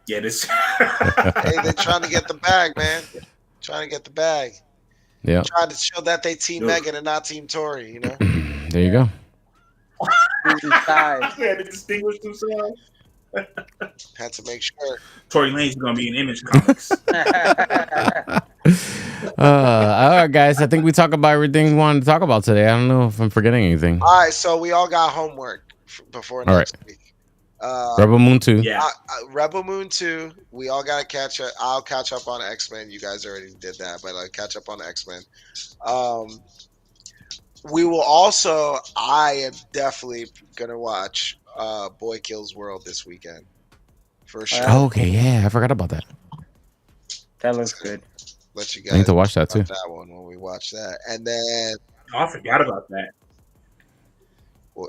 Yeah, this. Hey, they're trying to get the bag, man. Trying to get the bag. Yeah. Trying to show that they team Megan and not team Tory. There you go. Had to distinguish themselves. Had to make sure. Tory Lane's gonna be in Image Comics. All right, guys. I think we talked about everything we wanted to talk about today. I don't know if I'm forgetting anything. All right, so we all got homework before next week. Rebel Moon 2. Yeah. Rebel Moon 2. We all got to catch up. I'll catch up on X-Men. You guys already did that, but I'll catch up on X-Men. We will also, I am definitely going to watch Boy Kills World this weekend. For sure. Okay, yeah. I forgot about that. That looks good. Let you guys I need to watch that too. That one when we watch that. And then... Oh, I forgot about that.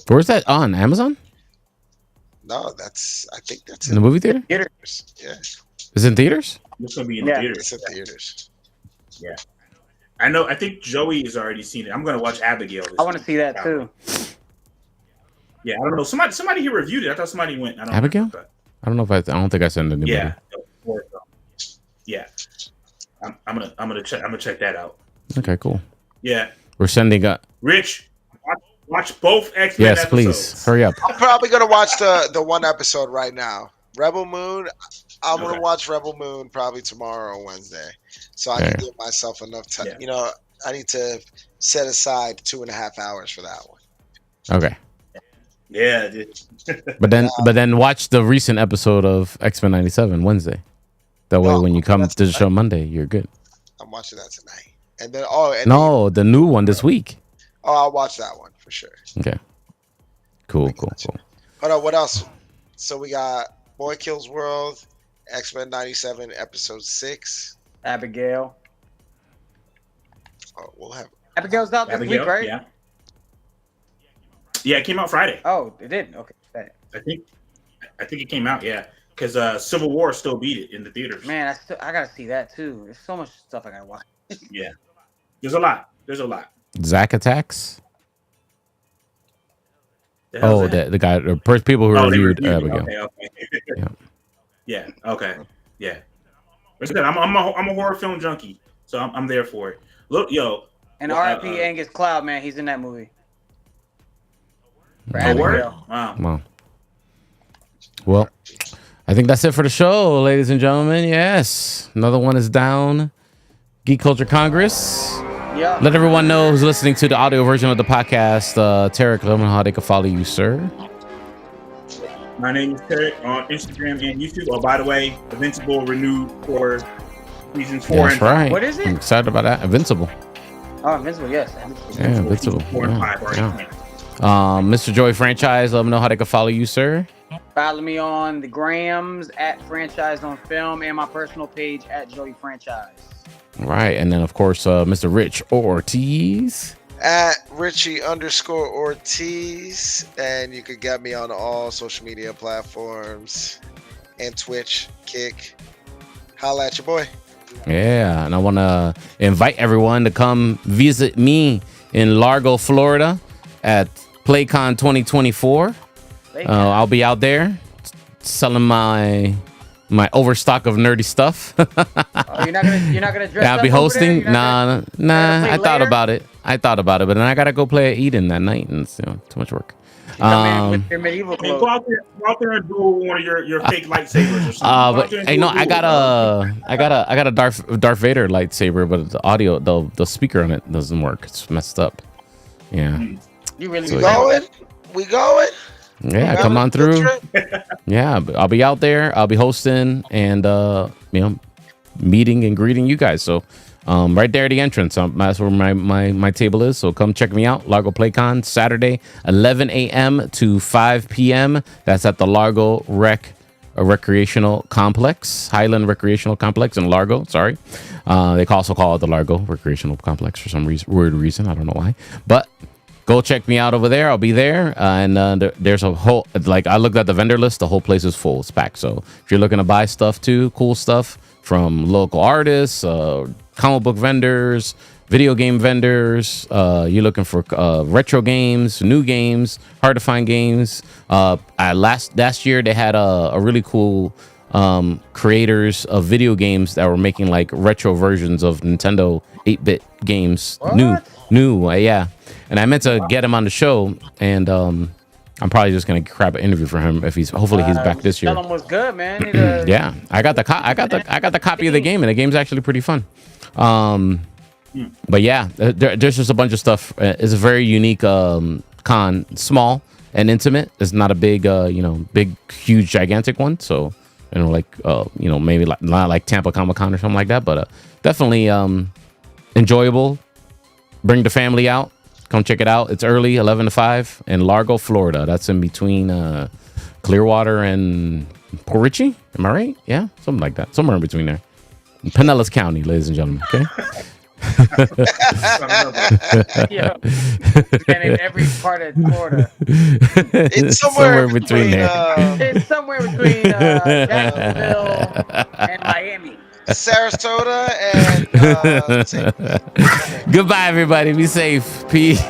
Where's that on? Amazon? No, I think that's in the movie theater? Theaters. Yeah. Is it in theaters? It's going to be in theaters. It's in theaters. Yeah. I think Joey has already seen it. I'm going to watch Abigail. I want to see that too. Yeah, I don't know. Somebody here reviewed it. I thought somebody went. I don't Abigail? Know, I don't know if I don't think I sent it to anybody. Yeah. I'm gonna check that out. Okay, cool. Yeah. We're sending Rich, watch both X-Men episodes. Please. Hurry up. I'm probably gonna watch the one episode right now. Rebel Moon. I'm gonna watch Rebel Moon probably tomorrow or Wednesday, so I can give myself enough time. Yeah. I need to set aside 2.5 hours for that one. Okay. Yeah, dude. but then watch the recent episode of X-Men 97 Wednesday. That way, when you come to the show Monday, you're good. I'm watching that tonight, and then the new one this week. Oh, I'll watch that one for sure. Okay. Cool. Hold on, what else? So we got Boy Kills World, X-Men 97 episode 6, Abigail. Oh, we'll have Abigail's out this week, right? Yeah. Yeah, it came out Friday. Oh, it did. Okay. I think it came out. Yeah. Because Civil War still beat it in the theaters. Man, I gotta see that too. There's so much stuff I gotta watch. Yeah, there's a lot. Zack Attacks. The guy, the first people who reviewed Abigail. Okay. Yeah. Okay. Yeah. I'm a horror film junkie, so I'm there for it. Look, yo. And R.I.P. Angus Cloud, man, he's in that movie. Wow. Well, I think that's it for the show, ladies and gentlemen. Yes, another one is down. Geek Culture Congress. Yeah. Let everyone know who's listening to the audio version of the podcast. Tarek, let them know how they can follow you, sir. My name is Tarek on Instagram and YouTube. Oh, by the way, Invincible renewed for seasons 4 and 5. Right. What is it? I'm excited about that. Invincible. Oh, Invincible, yes. Yeah, Invincible. 4 and 5 already. Mr. Joy Franchise, let them know how they can follow you, sir. Follow me on the grams at Franchise on Film and my personal page at Joey Franchise. Right, and then of course, Mr. Rich Ortiz at Richie_Ortiz, and you could get me on all social media platforms and Twitch, Kick. Holla at your boy. Yeah, and I want to invite everyone to come visit me in Largo, Florida at PlayCon 2024. I'll be out there selling my overstock of nerdy stuff. You're not gonna dress I'll be up hosting. Nah. I thought about it, but then I gotta go play at Eden that night, and it's too much work. With your medieval clothes. Go out there and do one of your fake lightsabers or something. But hey, no, I got a Darth Vader lightsaber, but the audio, the speaker on it doesn't work. It's messed up. Yeah. You really going? We going? Yeah, come on through. Yeah, I'll be out there. I'll be hosting and meeting and greeting you guys. So right there at the entrance, that's where my table is. So come check me out. Largo PlayCon Saturday, 11 a.m. to 5 p.m. That's at the Largo Recreational Complex, Highland Recreational Complex in Largo. Sorry, they also call it the Largo Recreational Complex for some weird reason. I don't know why, but. Go check me out over there. I'll be there. And there's a whole, like, I looked at the vendor list. The whole place is full. It's packed. So if you're looking to buy stuff too, cool stuff from local artists, comic book vendors, video game vendors, you're looking for retro games, new games, hard to find games. Last year, they had a really cool creators of video games that were making like retro versions of Nintendo 8-bit games. What? New, yeah. And I meant to get him on the show, and I'm probably just gonna grab an interview for him if hopefully he's back this year. Tell him what's good, man. Yeah, I got the copy of the game, and the game's actually pretty fun. But yeah, there's just a bunch of stuff. It's a very unique con, small and intimate. It's not a big, big, huge, gigantic one. So maybe not like Tampa Comic Con or something like that, but definitely enjoyable. Bring the family out. Come check it out. It's early, 11 to 5 in Largo, Florida. That's in between Clearwater and Port Richey. Am I right? Yeah, something like that. Somewhere in between there. Pinellas County, ladies and gentlemen. Okay. Yeah. And in every part of Florida. It's somewhere between there. It's somewhere between Jacksonville and Miami. Sarasota and Goodbye, everybody. Be safe. Peace.